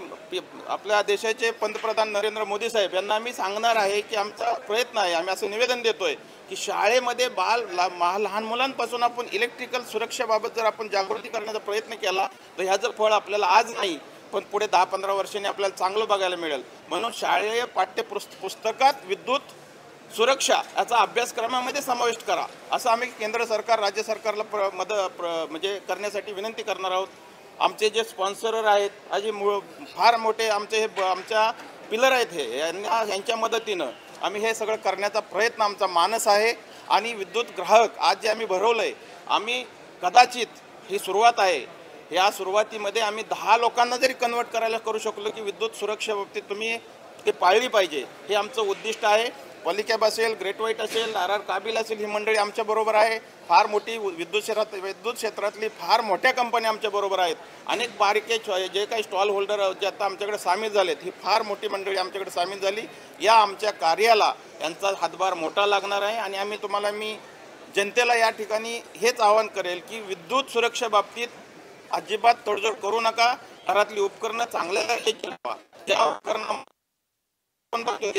आपल्या देशाचे पंतप्रधान नरेंद्र मोदी साहेब यांना आम्ही सांगणार आहे की आमचा प्रयत्न आहे, आम्ही असं निवेदन देतोय की शाळेमध्ये लहान मुलांपासून आपण इलेक्ट्रिकल सुरक्षेबाबत जर आपण जागृती करण्याचा प्रयत्न केला तर ह्याचं फळ आपल्याला आज नाही पण पुढे 10-15 वर्षांनी आपल्याला चांगलं बघायला मिळेल. म्हणून शालेय पुस्तकात विद्युत सुरक्षा याचा अभ्यासक्रमामध्ये समाविष्ट करा असं आम्ही केंद्र सरकार राज्य सरकारला म्हणजे करण्यासाठी विनंती करणार आहोत. आमचे जे स्पॉन्सरर आहेत असे फार मोठे आमच्या पिलर आहेत हे यांच्या मदतीनं आम्ही हे सगळं करण्याचा प्रयत्न आमचा मानस आहे. आणि विद्युत ग्राहक आज जे आम्ही भरवलं आहे, आम्ही कदाचित ही सुरुवात आहे, या सुरुवातीमध्ये आम्ही 10 लोकांना जरी कन्वर्ट करायला करू शकलो की विद्युत सुरक्षेबाबतीत तुम्ही ते पाळली पाहिजे, हे आमचं उद्दिष्ट आहे. पॉलिकॅब असेल, ग्रेट व्हाईट असेल, RR काबिल असेल, ही मंडळी आमच्याबरोबर आहे. फार मोठी विद्युत क्षेत्रातली फार मोठ्या कंपन्या आमच्याबरोबर आहेत. अनेक बारीके जे काही स्टॉल होल्डर जे आता आमच्याकडे सामील झालेत, ही फार मोठी मंडळी आमच्याकडे सामील झाली. या आमच्या कार्याला यांचा हातभार मोठा लागणार आहे. आणि मी जनतेला या ठिकाणी हेच आवाहन करेल की विद्युत सुरक्षेबाबतीत अजिबात तडजोड करू नका. घरातली उपकरणं चांगल्या ठेवा. त्या उपकरणं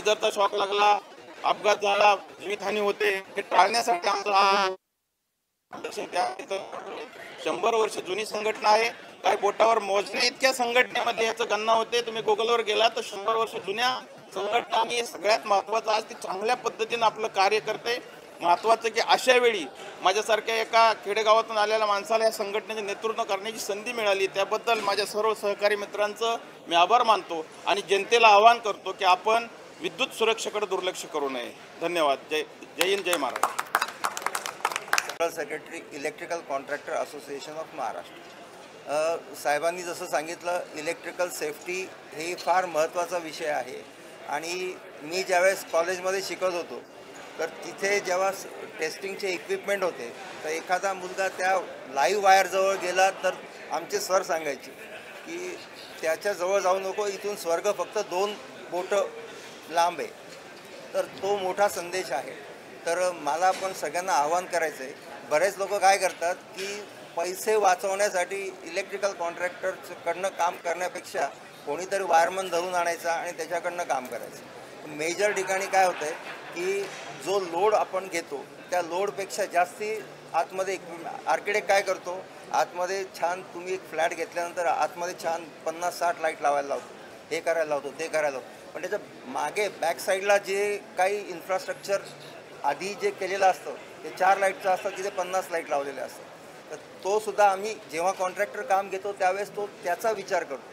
जर शॉक लागला, अपघात झाला, जीवितहानी होते, हे टाळण्यासाठी आमचं 100 वर्ष जुनी संघटना आहे. काही बोटावर मोजणे इतक्या संघटनेमध्ये याचं गणना होते. तुम्ही गुगलवर गेला तर 100 वर्ष जुन्या संघटना आणि सगळ्यात महत्त्वाचं आज ती चांगल्या पद्धतीनं आपलं कार्य करते. महत्त्वाचं की अशा वेळी माझ्यासारख्या एका खेडेगावातून आलेल्या माणसाला या संघटनेचे नेतृत्व करण्याची संधी मिळाली, त्याबद्दल माझ्या सर्व सहकारी मित्रांचं मी आभार मानतो आणि जनतेला आवाहन करतो की आपण विद्युत सुरक्षेकडे दुर्लक्ष करू नये. धन्यवाद. जय हिंद, जय Maharashtra. Secretary electrical contractor association of Maharashtra. साहेबांनी जसं सांगितलं, इलेक्ट्रिकल सेफ्टी हे फार महत्त्वाचा विषय आहे. आणि मी ज्यावेळेस कॉलेजमध्ये शिकत होतो तर तिथे जेव्हा टेस्टिंगचे इक्विपमेंट होते तर एखादा मुलगा त्या लाईव्ह वायरजवळ गेला तर आमचे सर सांगायचे की त्याच्याजवळ जाऊ नको, इथून स्वर्ग फक्त 2 बोटं लांब आहे. तर तो मोठा संदेश आहे. तर मला पण सगळ्यांना आवाहन करायचं आहे. बरेच लोक काय करतात की पैसे वाचवण्यासाठी इलेक्ट्रिकल कॉन्ट्रॅक्टरकडनं काम करण्यापेक्षा कोणीतरी वायरमन धरून आणायचा आणि त्याच्याकडनं काम करायचं. मेजर ठिकाणी काय होतं आहे की जो लोड आपण घेतो त्या लोडपेक्षा जास्ती आतमध्ये आर्किटेक्ट काय करतो, आतमध्ये छान तुम्ही एक फ्लॅट घेतल्यानंतर आतमध्ये छान 50-60 लाईट लावायला लावतो, हे करायला लावतो, ते करायला लावतो. पण त्याच्या मागे बॅक साईडला जे काही इन्फ्रास्ट्रक्चर आधी जे केलेलं असतं ते 4 लाईटचं असतं, तिथे 50 लाईट लावलेले असतात. तर तो सुद्धा आम्ही जेव्हा कॉन्ट्रॅक्टर काम घेतो त्यावेळेस तो त्याचा विचार करतो.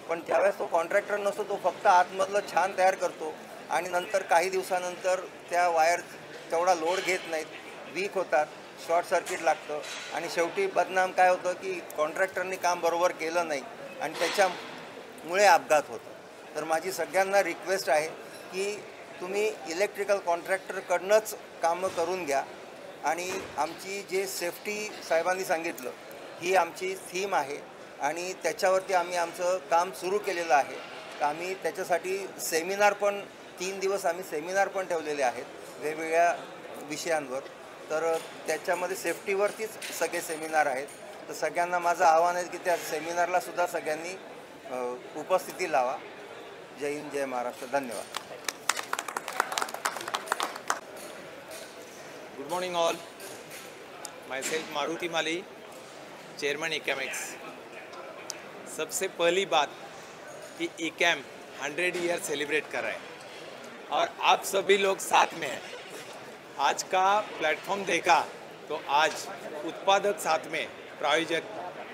पण त्यावेळेस तो कॉन्ट्रॅक्टर नसतो, तो फक्त आतमधलं छान तयार करतो आणि नंतर काही दिवसानंतर त्या वायर तेवढा लोड घेत नाहीत, वीक होतात, शॉर्ट सर्किट लागतं आणि शेवटी बदनाम काय होतं की कॉन्ट्रॅक्टरनी काम बरोबर केलं नाही आणि त्याच्यामुळे अपघात होतो. तर माझी सगळ्यांना रिक्वेस्ट आहे की तुम्ही इलेक्ट्रिकल कॉन्ट्रॅक्टरकडनंच कामं करून घ्या. आणि आमची जे सेफ्टी साहेबांनी सांगितलं ही आमची थीम आहे आणि त्याच्यावरती आम्ही आमचं काम सुरू केलेलं आहे. तर आम्ही त्याच्यासाठी सेमिनार पण 3 दिवस आम्ही सेमिनार पण ठेवलेले आहेत वेगवेगळ्या विषयांवर. तर त्याच्यामध्ये सेफ्टीवरतीच सगळे सेमिनार आहेत. तर सगळ्यांना माझं आव्हान आहे की त्या सेमिनारला सुद्धा सगळ्यांनी उपस्थिती लावा. जय हिंद, जय महाराष्ट्र. धन्यवाद. Good morning all. Myself Maruti Mali, chairman इकैमेक्स. सबसे पहली बात कि इकैम 100 ईयर सेलिब्रेट कर रहे हैं और आप सभी लोग साथ में हैं. आज का प्लेटफॉर्म देखा तो आज उत्पादक साथ में, प्रायोजक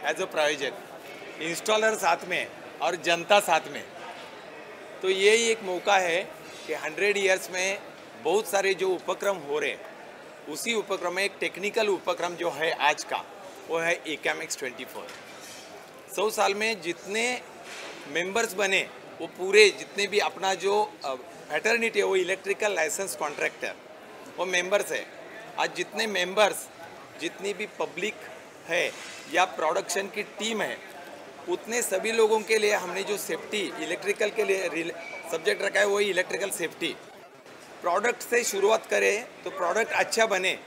एज अ प्रायोजक, इंस्टॉलर साथ में और जनता साथ में. तो यही एक मौका है कि 100 ईयर्स में बहुत सारे जो उपक्रम हो रहे हैं, उसी उपक्रम में एक टेक्निकल उपक्रम जो है आज का वो है इकैमेक्स 24. 100 साल में जितने मेंबर्स बने वो पूरे जितने भी अपना जो फैटर्निटी है वो इलेक्ट्रिकल लाइसेंस कॉन्ट्रैक्टर वो मेंबर्स है. आज जितने मेंबर्स, जितनी भी पब्लिक है या प्रोडक्शन की टीम है, उतने सभी लोगों के लिए हमने जो सेफ्टी इलेक्ट्रिकल के लिए सब्जेक्ट रखा है वही इलेक्ट्रिकल सेफ्टी। प्रोडक्ट से शुरुआत करें तो प्रोडक्ट अच्छा बने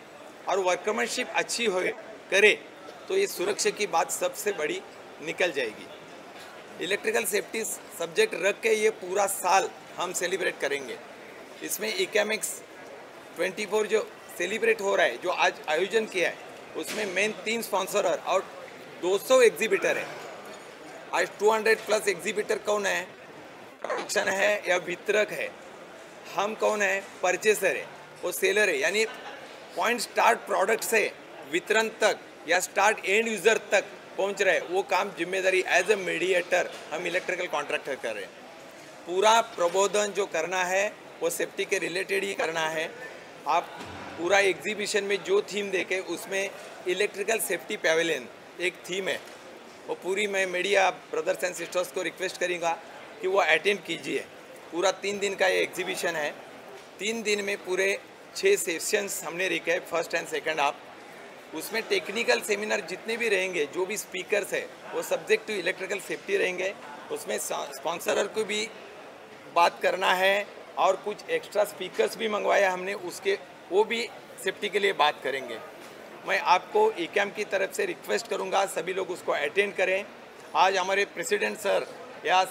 और वर्कमैनशिप अच्छी हो करे तो ये सुरक्षा की बात सबसे बड़ी निकल जाएगी। इलेक्ट्रिकल सेफ्टी सब्जेक्ट रख के ये पूरा साल हम सेलिब्रेट करेंगे। इसमें इकैमेक्स 24 जो सेलिब्रेट हो रहा है, जो आज आयोजन किया है, उसमें मेन 3 स्पॉन्सर और 200 एग्जीबिटर है। आज 200+ एग्जीबिटर कौन है? प्रोडक्शन है या वितरक है? हम कौन है? परचेसर है, वो सेलर है। यानी पॉइंट स्टार्ट प्रोडक्ट से वितरण तक या स्टार्ट एंड यूज़र तक पहुंच रहे, वो काम जिम्मेदारी एज ए मीडिएटर हम इलेक्ट्रिकल कॉन्ट्रैक्टर कर रहे हैं। पूरा प्रबोधन जो करना है वो सेफ्टी के रिलेटेड ही करना है। आप पूरा एग्जीबिशन में जो थीम देखें उसमें इलेक्ट्रिकल सेफ्टी पैवेलियन एक थीम है, वो पूरी मैं मीडिया ब्रदर्स एंड सिस्टर्स को रिक्वेस्ट करूँगा कि वो अटेंड कीजिए। पूरा 3 दिन का ये एग्जीबिशन है। 3 दिन में पूरे 6 सेशंस हमने रखे हैं, फर्स्ट एंड सेकंड हाफ। उसमें टेक्निकल सेमिनार जितने भी रहेंगे, जो भी स्पीकर्स है वो सब्जेक्ट टू इलेक्ट्रिकल सेफ्टी रहेंगे। उसमें स्पॉन्सर को भी बात करना है और कुछ एक्स्ट्रा स्पीकर्स भी मंगवाया हमने, उसके वो भी सेफ्टी के लिए बात करेंगे। मैं आपको इकैम की तरफ से रिक्वेस्ट करूंगा सभी लोग उसको अटेंड करें। आज हमारे प्रेसिडेंट सर या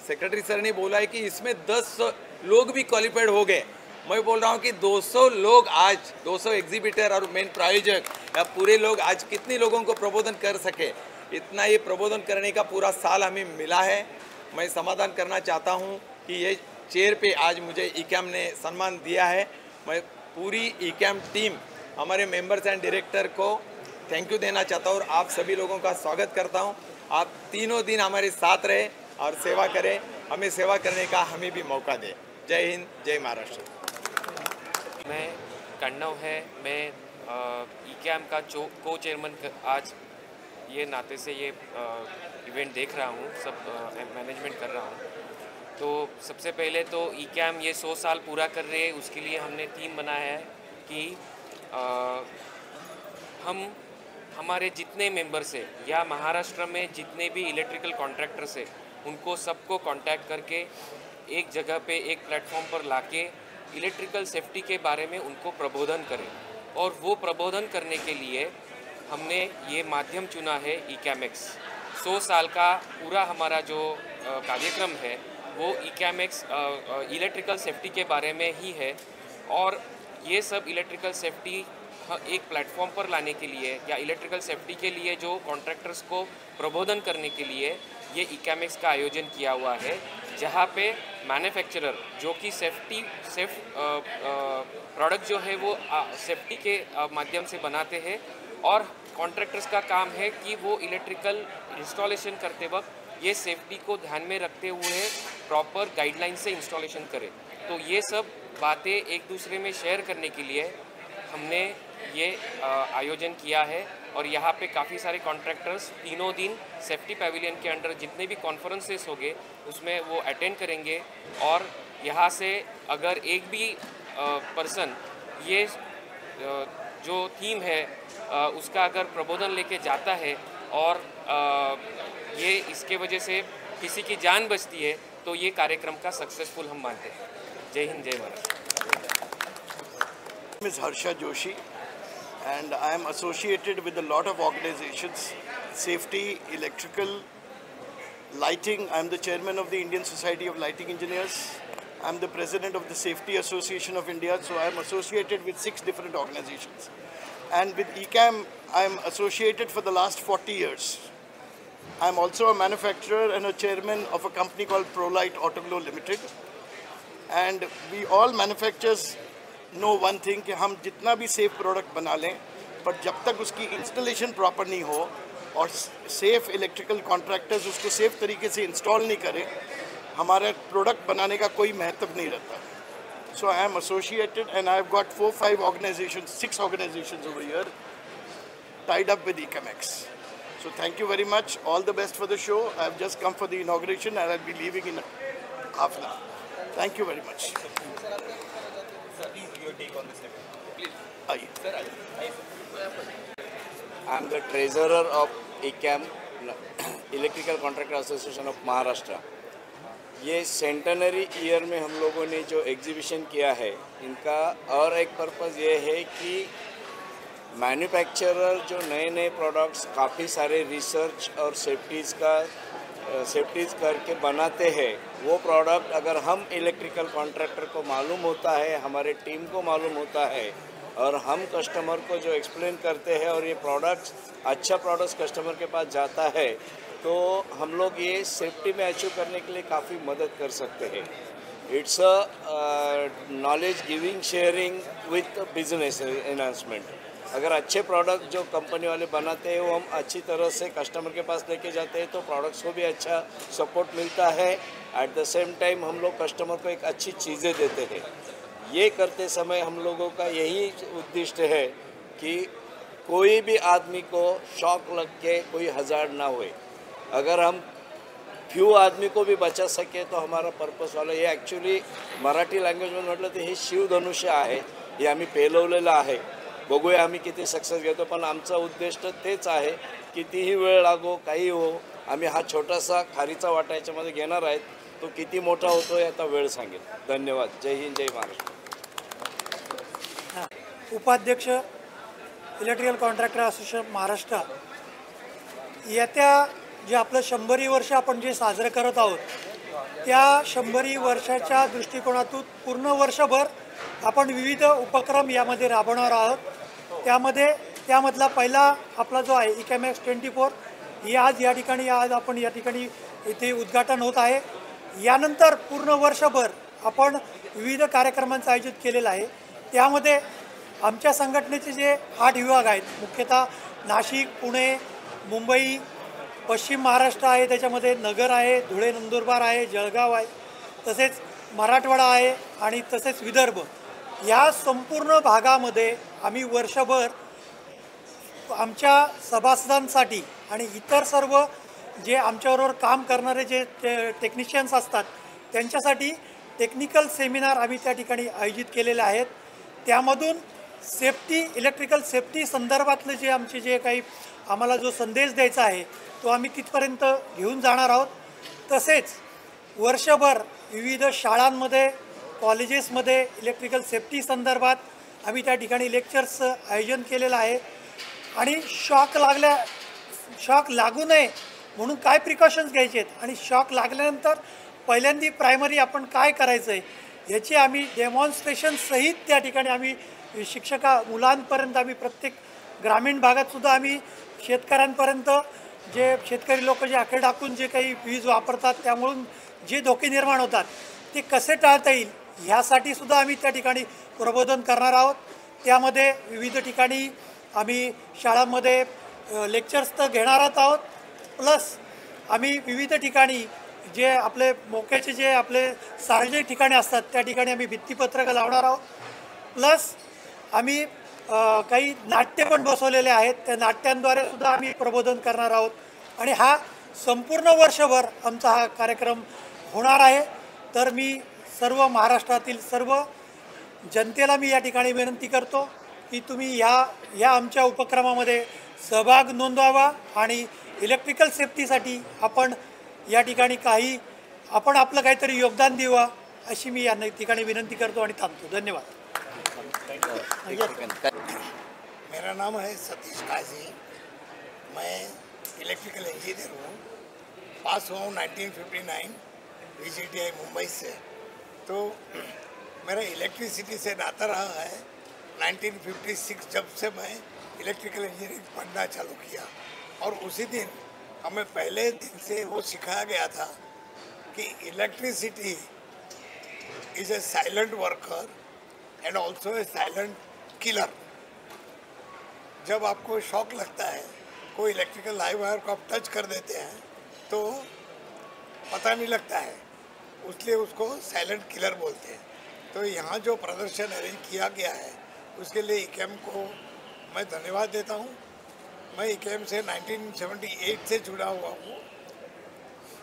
सेक्रेटरी सर ने बोला है कि इसमें 10 लोग भी क्वालिफाइड हो गए। मैं बोल रहा हूँ कि 200 लोग आज 200 एग्जीबिटर और मेन प्रायोजक या पूरे लोग आज कितने लोगों को प्रबोधन कर सके, इतना ये प्रबोधन करने का पूरा साल हमें मिला है। मैं समाधान करना चाहता हूँ कि ये चेयर पे आज मुझे इकैम ने सम्मान दिया है। मैं पूरी इकैम टीम, हमारे मेंबर्स एंड डायरेक्टर को थैंक यू देना चाहता हूँ और आप सभी लोगों का स्वागत करता हूँ। आप तीनों दिन हमारे साथ रहे और सेवा करें, हमें सेवा करने का हमें भी मौका दें। जय हिंद, जय महाराष्ट्र। मैं कन्नव है, मैं इकैम का को चेयरमैन आज ये नाते से ये इवेंट देख रहा हूँ, सब मैनेजमेंट कर रहा हूँ। तो सबसे पहले तो इकैम ये 100 साल पूरा कर रहे हैं, उसके लिए हमने थीम बनाया है कि हम हमारे जितने मेंबर्स हैं या महाराष्ट्र में जितने भी इलेक्ट्रिकल कॉन्ट्रैक्टर्स हैं उनको सबको कांटेक्ट करके एक जगह पे एक प्लेटफॉर्म पर लाके इलेक्ट्रिकल सेफ्टी के बारे में उनको प्रबोधन करें। और वो प्रबोधन करने के लिए हमने ये माध्यम चुना है इकैमेक्स। 100 साल का पूरा हमारा जो कार्यक्रम है वो इकैमेक्स इलेक्ट्रिकल सेफ्टी के बारे में ही है। और ये सब इलेक्ट्रिकल सेफ्टी एक प्लेटफॉर्म पर लाने के लिए या इलेक्ट्रिकल सेफ्टी के लिए जो कॉन्ट्रैक्टर्स को प्रबोधन करने के लिए ये इकैमेक्स का आयोजन किया हुआ है, जहाँ पे मैन्युफैक्चरर जो कि सेफ प्रोडक्ट जो है वो सेफ्टी के माध्यम से बनाते हैं और कॉन्ट्रैक्टर्स का काम है कि वो इलेक्ट्रिकल इंस्टॉलेशन करते वक्त ये सेफ्टी को ध्यान में रखते हुए प्रॉपर गाइडलाइन से इंस्टॉलेशन करें। तो ये सब बातें एक दूसरे में शेयर करने के लिए हमने ये आयोजन किया है। और यहाँ पे काफ़ी सारे कॉन्ट्रैक्टर्स तीनों दिन सेफ्टी पैविलियन के अंडर जितने भी कॉन्फ्रेंसेस होंगे उसमें वो अटेंड करेंगे। और यहाँ से अगर एक भी पर्सन ये जो थीम है उसका अगर प्रबोधन लेके जाता है और ये इसके वजह से किसी की जान बचती है तो ये कार्यक्रम का सक्सेसफुल हम मानते हैं। जय हिंद, जय Maharashtra. My name is Harsha Joshi and I am associated with a lot of organizations, safety, electrical, lighting. I am the chairman of the Indian Society of Lighting Engineers. I am the president of the Safety Association of India, so I am associated with 6 different organizations. And with eCam, I am associated for the last 40 years. I am also a manufacturer and a chairman of a company called ProLight Autoglow Limited. And we all manufacturers know one thing कि हम जितना भी safe product बना लें, पर जब तक उसकी installation proper नहीं हो और सेफ इलेक्ट्रिकल कॉन्ट्रैक्टर्स उसको सेफ तरीके से इंस्टॉल नहीं करें, हमारे प्रोडक्ट बनाने का कोई महत्व नहीं रहता। So I am associated and I have got 4-5 organizations, 6 organizations over here tied up with Ecamex. So thank you very much. All the best for the show. I have just come for the inauguration and I'll be leaving in half an hour. Thank you very much. Your take on this please. Sir, I am the treasurer of ICAM electrical contractor association of Maharashtra. ये centenary year में हम लोगों ने जो exhibition KIA है, इनका और एक purpose ये है कि मैन्युफैक्चरर जो नए नए प्रोडक्ट्स काफ़ी सारे रिसर्च और सेफ्टीज़ करके बनाते हैं, वो प्रोडक्ट अगर हम इलेक्ट्रिकल कॉन्ट्रैक्टर को मालूम होता है, हमारे टीम को मालूम होता है और हम कस्टमर को जो एक्सप्लेन करते हैं और ये प्रोडक्ट्स अच्छा प्रोडक्ट्स कस्टमर के पास जाता है, तो हम लोग ये सेफ्टी में अचीव करने के लिए काफ़ी मदद कर सकते हैं। It's a knowledge giving sharing with business enhancement. अगर अच्छे प्रोडक्ट जो कंपनी वाले बनाते हैं वो हम अच्छी तरह से कस्टमर के पास लेके जाते हैं तो प्रोडक्ट्स को भी अच्छा सपोर्ट मिलता है। एट द सेम टाइम हम लोग कस्टमर को एक अच्छी चीज़ें देते हैं। ये करते समय हम लोगों का यही उद्देश्य है कि कोई भी आदमी को शॉक लग के कोई हज़ार्ड ना होए। अगर हम फ्यू आदमी को भी बचा सके तो हमारा पर्पस वाला हे ॲक्च्युली मराठी लँग्वेजमध्ये म्हटलं तर हे शिवधनुष्य आहे, हे आम्ही पेलवलेलं आहे। बघूया आम्ही किती सक्सेस घेतो, पण आमचा उद्दिष्ट तेच आहे, कितीही वेळ लागो काही हो, आम्ही हा छोटासा खारीचा वाटा याच्यामध्ये घेणार आहेत। तो किती मोठा होतो हे आता वेळ सांगेल। धन्यवाद। जय हिंद, जय महाराष्ट्र। उपाध्यक्ष इलेक्ट्रिकल कॉन्ट्रॅक्टर असोसिएशन महाराष्ट्र, येत्या जे आपलं 100 वर्ष आपण जे साजरं करत आहोत, त्या 100 वर्षाच्या दृष्टिकोनातून पूर्ण वर्षभर आपण विविध उपक्रम यामध्ये राबवणार आहोत। त्यामधला पहिला आपला जो आहे इकॅमॅक्स 24 ही आज या ठिकाणी इथे उद्घाटन होत आहे। यानंतर पूर्ण वर्षभर आपण विविध कार्यक्रमांचं आयोजित केलेलं आहे। त्यामध्ये आमच्या संघटनेचे जे 8 विभाग आहेत, मुख्यतः नाशिक, पुणे, मुंबई, पश्चिम महाराष्ट्र आहे, त्याच्यामध्ये नगर आहे, धुळे नंदुरबार आहे, जळगाव आहे, तसेच मराठवाडा आहे आणि तसेच विदर्भ, या संपूर्ण भागामध्ये आम्ही वर्षभर आमच्या सभासदांसाठी आणि इतर सर्व जे आमच्याबरोबर काम करणारे जे टेक्निशियन्स असतात त्यांच्यासाठी टेक्निकल सेमिनार आम्ही त्या ठिकाणी आयोजित केलेले आहेत। त्यामधून इलेक्ट्रिकल सेफ्टी संदर्भातले जे आमचे जे काही आम्हाला जो संदेश द्यायचा आहे तो आम्ही तिथपर्यंत घेऊन जाणार आहोत। तसेच वर्षभर विविध शाळांमध्ये, कॉलेजेसमध्ये इलेक्ट्रिकल सेफ्टी संदर्भात आम्ही त्या ठिकाणी लेक्चर्सचं आयोजन केलेलं आहे। आणि शॉक लागू नये म्हणून काय प्रिकॉशन्स घ्यायचे आहेत आणि शॉक लागल्यानंतर पहिल्यांदा प्रायमरी आपण काय करायचं आहे याची आम्ही डेमॉन्स्ट्रेशन सहित त्या ठिकाणी आम्ही मुलांपर्यंत आम्ही प्रत्येक ग्रामीण भागातसुद्धा आम्ही शेतकऱ्यांपर्यंत जे शेतकरी लोक जे आकडे टाकून जे काही वीज वापरतात त्यामुळून जे धोके निर्माण होतात ते कसे टाळता येईल ह्यासाठी सुद्धा आम्ही त्या ठिकाणी प्रबोधन करणार आहोत। त्यामध्ये विविध ठिकाणी आम्ही शाळांमध्ये लेक्चर्स तर घेणारच आहोत, प्लस आम्ही विविध ठिकाणी जे आपले मोक्याचे जे आपले सार्वजनिक ठिकाणे असतात त्या ठिकाणी आम्ही भित्तीपत्रकं लावणार आहोत। प्लस आम्ही काही नाट्य पण बसवलेले आहेत, त्या नाट्यांद्वारे सुद्धा आम्ही प्रबोधन करणार आहोत आणि हा संपूर्ण वर्षभर आमचा हा कार्यक्रम होणार आहे। तर मी सर्व महाराष्ट्रातील सर्व जनतेला मी या ठिकाणी विनंती करतो की तुम्ही या आमच्या उपक्रमामध्ये सहभाग नोंदवावा आणि इलेक्ट्रिकल सेफ्टीसाठी आपण या ठिकाणी आपलं काहीतरी योगदान द्यावा अशी मी या ठिकाणी विनंती करतो आणि थांबतो। धन्यवाद। मेरा नाम है सतीश काजी, मैं इलेक्ट्रिकल इंजीनियर हूँ। पास हुआ हूँ 1959 VGTI मुंबई से। तो मेरा इलेक्ट्रिसिटी से नाता रहा है 1956 जब से मैं इलेक्ट्रिकल इंजीनियरिंग पढ़ना चालू किया। और उसी दिन हमें पहले दिन से वो सिखाया गया था कि electricity is a silent worker end also a silent killer. जब आपको शॉक लगता है, कोई इलेक्ट्रिकल लाइव वायर को आप टच कर देते हैं तो पता नहीं लगता है, इसलिए उसको साइलेंट किलर बोलते हैं। तो यहाँ जो प्रदर्शन अरेंज किया गया है उसके लिए इकेम को मैं धन्यवाद देता हूँ। मैं इकेम से 1978 से जुड़ा हुआ हूँ।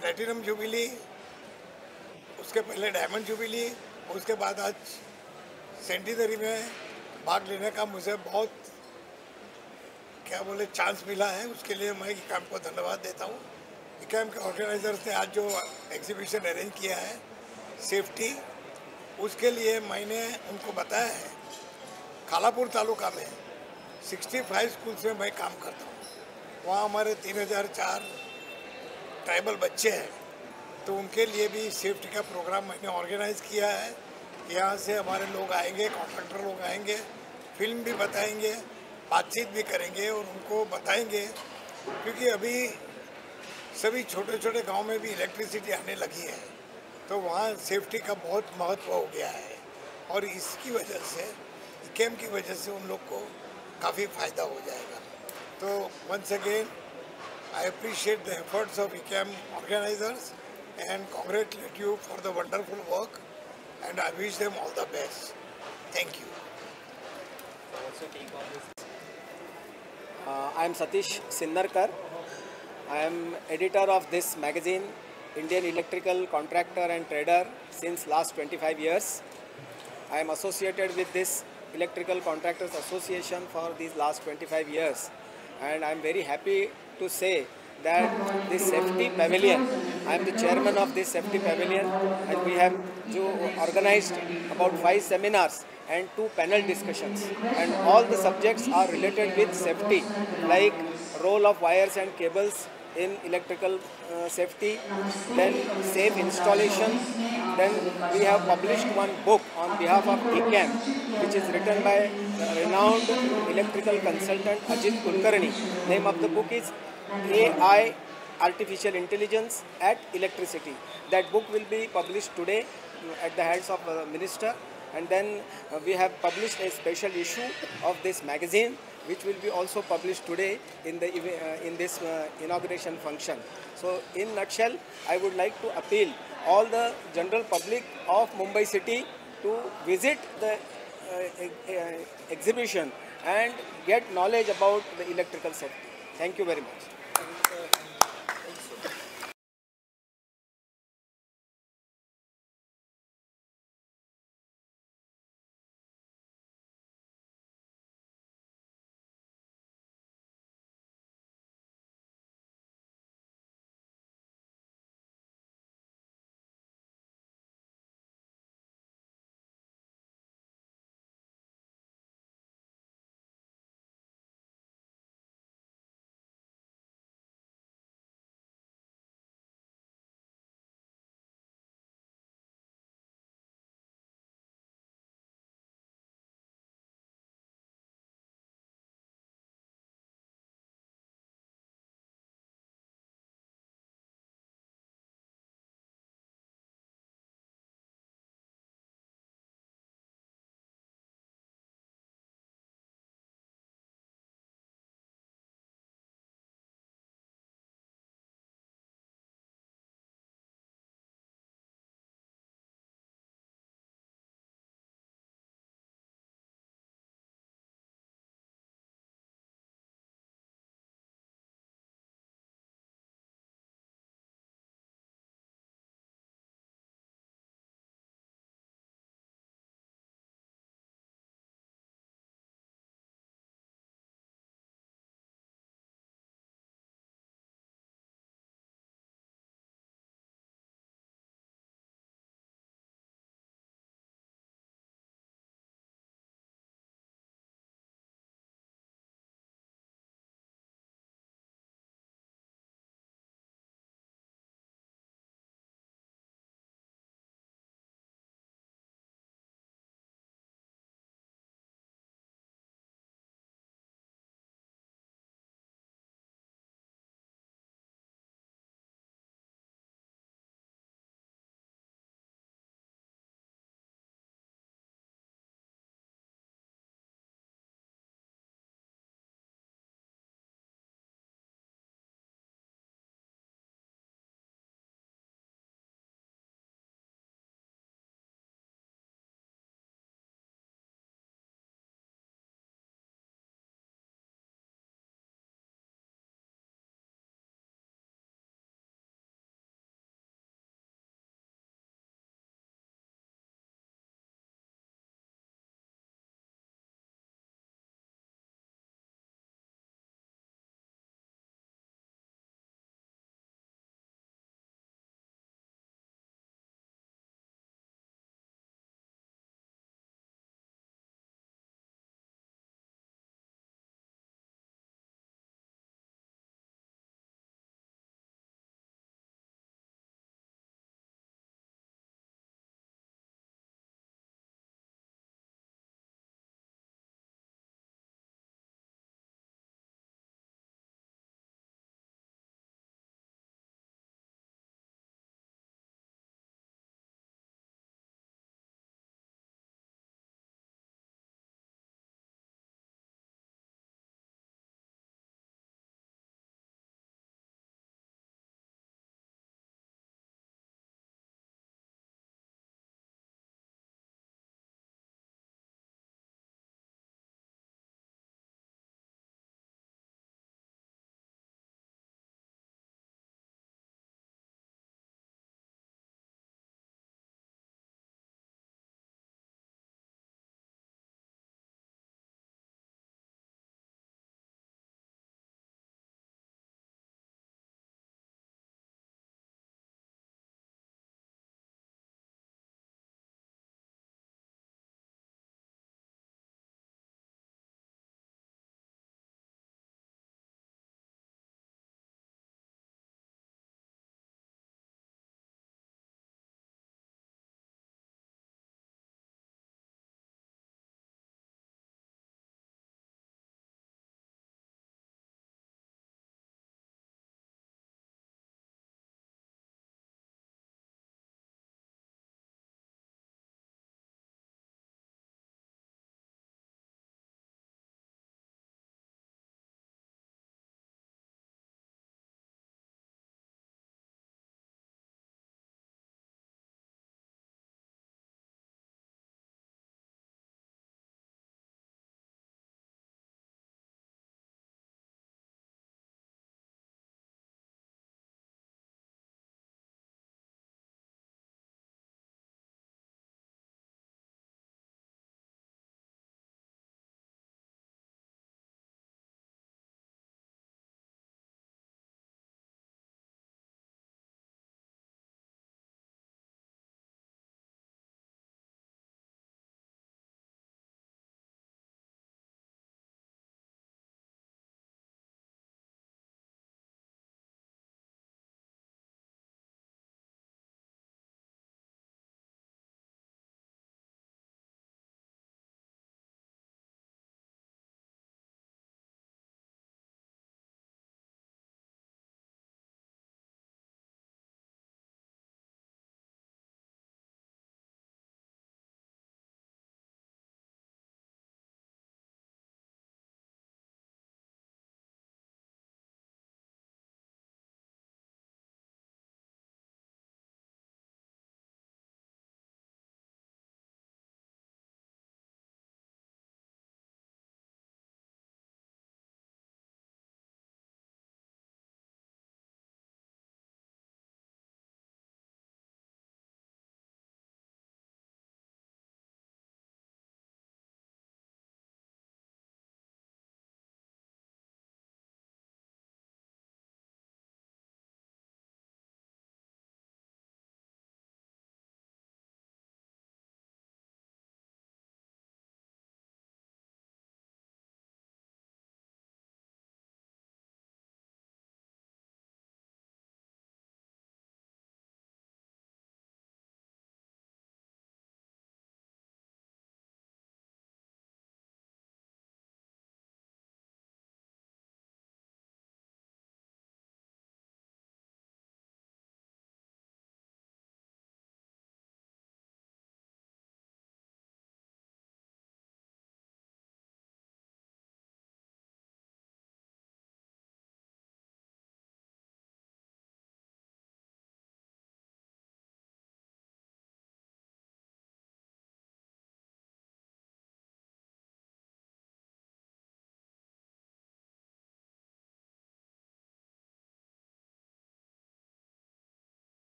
प्लेटिनम जुबिली, उसके पहले डायमंड जुबिली, उसके बाद आज सेंटिनरी में भाग लेने का मुझे बहुत क्या बोले चांस मिला है, उसके लिए मैं इकाम को धन्यवाद देता हूँ। इकाम के ऑर्गेनाइजर्स ने आज जो एग्जीबिशन अरेंज किया है सेफ्टी, उसके लिए मैंने उनको बताया है कालापुर तालुका में 65 स्कूल्स में मैं काम करता हूँ। वहाँ हमारे 3004 ट्राइबल बच्चे हैं, तो उनके लिए भी सेफ्टी का प्रोग्राम मैंने ऑर्गेनाइज किया है। यहाँ से हमारे लोग आएंगे, कॉन्ट्रैक्टर लोग आएंगे, फिल्म भी बताएंगे, बातचीत भी करेंगे और उनको बताएंगे, क्योंकि अभी सभी छोटे छोटे गांव में भी इलेक्ट्रिसिटी आने लगी है, तो वहाँ सेफ्टी का बहुत महत्व हो गया है और इसकी वजह से इकेम की वजह से उन लोग को काफ़ी फ़ायदा हो जाएगा। तो once again I appreciate the efforts of इकेम organisers and congratulate you for the wonderful work, and I wish them all the best. Thank you. I am Satish Sindarkar. I am editor of this magazine, Indian Electrical Contractor and Trader, since last 25 years. I am associated with this Electrical Contractors Association for these last 25 years, and I am very happy to say that this safety pavilion, I am the chairman of this safety pavilion, and we have organized about 5 seminars and 2 panel discussions, and all the subjects are related with safety, like role of wires and cables in electrical safety, then safe installation. Then we have published one book on behalf of ECAM, which is written by renowned electrical consultant Ajit Kulkarni. Name of the book is AI, Artificial Intelligence at Electricity. That book will be published today at the hands of the minister, and then we have published a special issue of this magazine, which will be also published today in the in this inauguration function. So in nutshell, I would like to appeal all the general public of Mumbai city to visit the exhibition and get knowledge about the electrical safety. Thank you very much.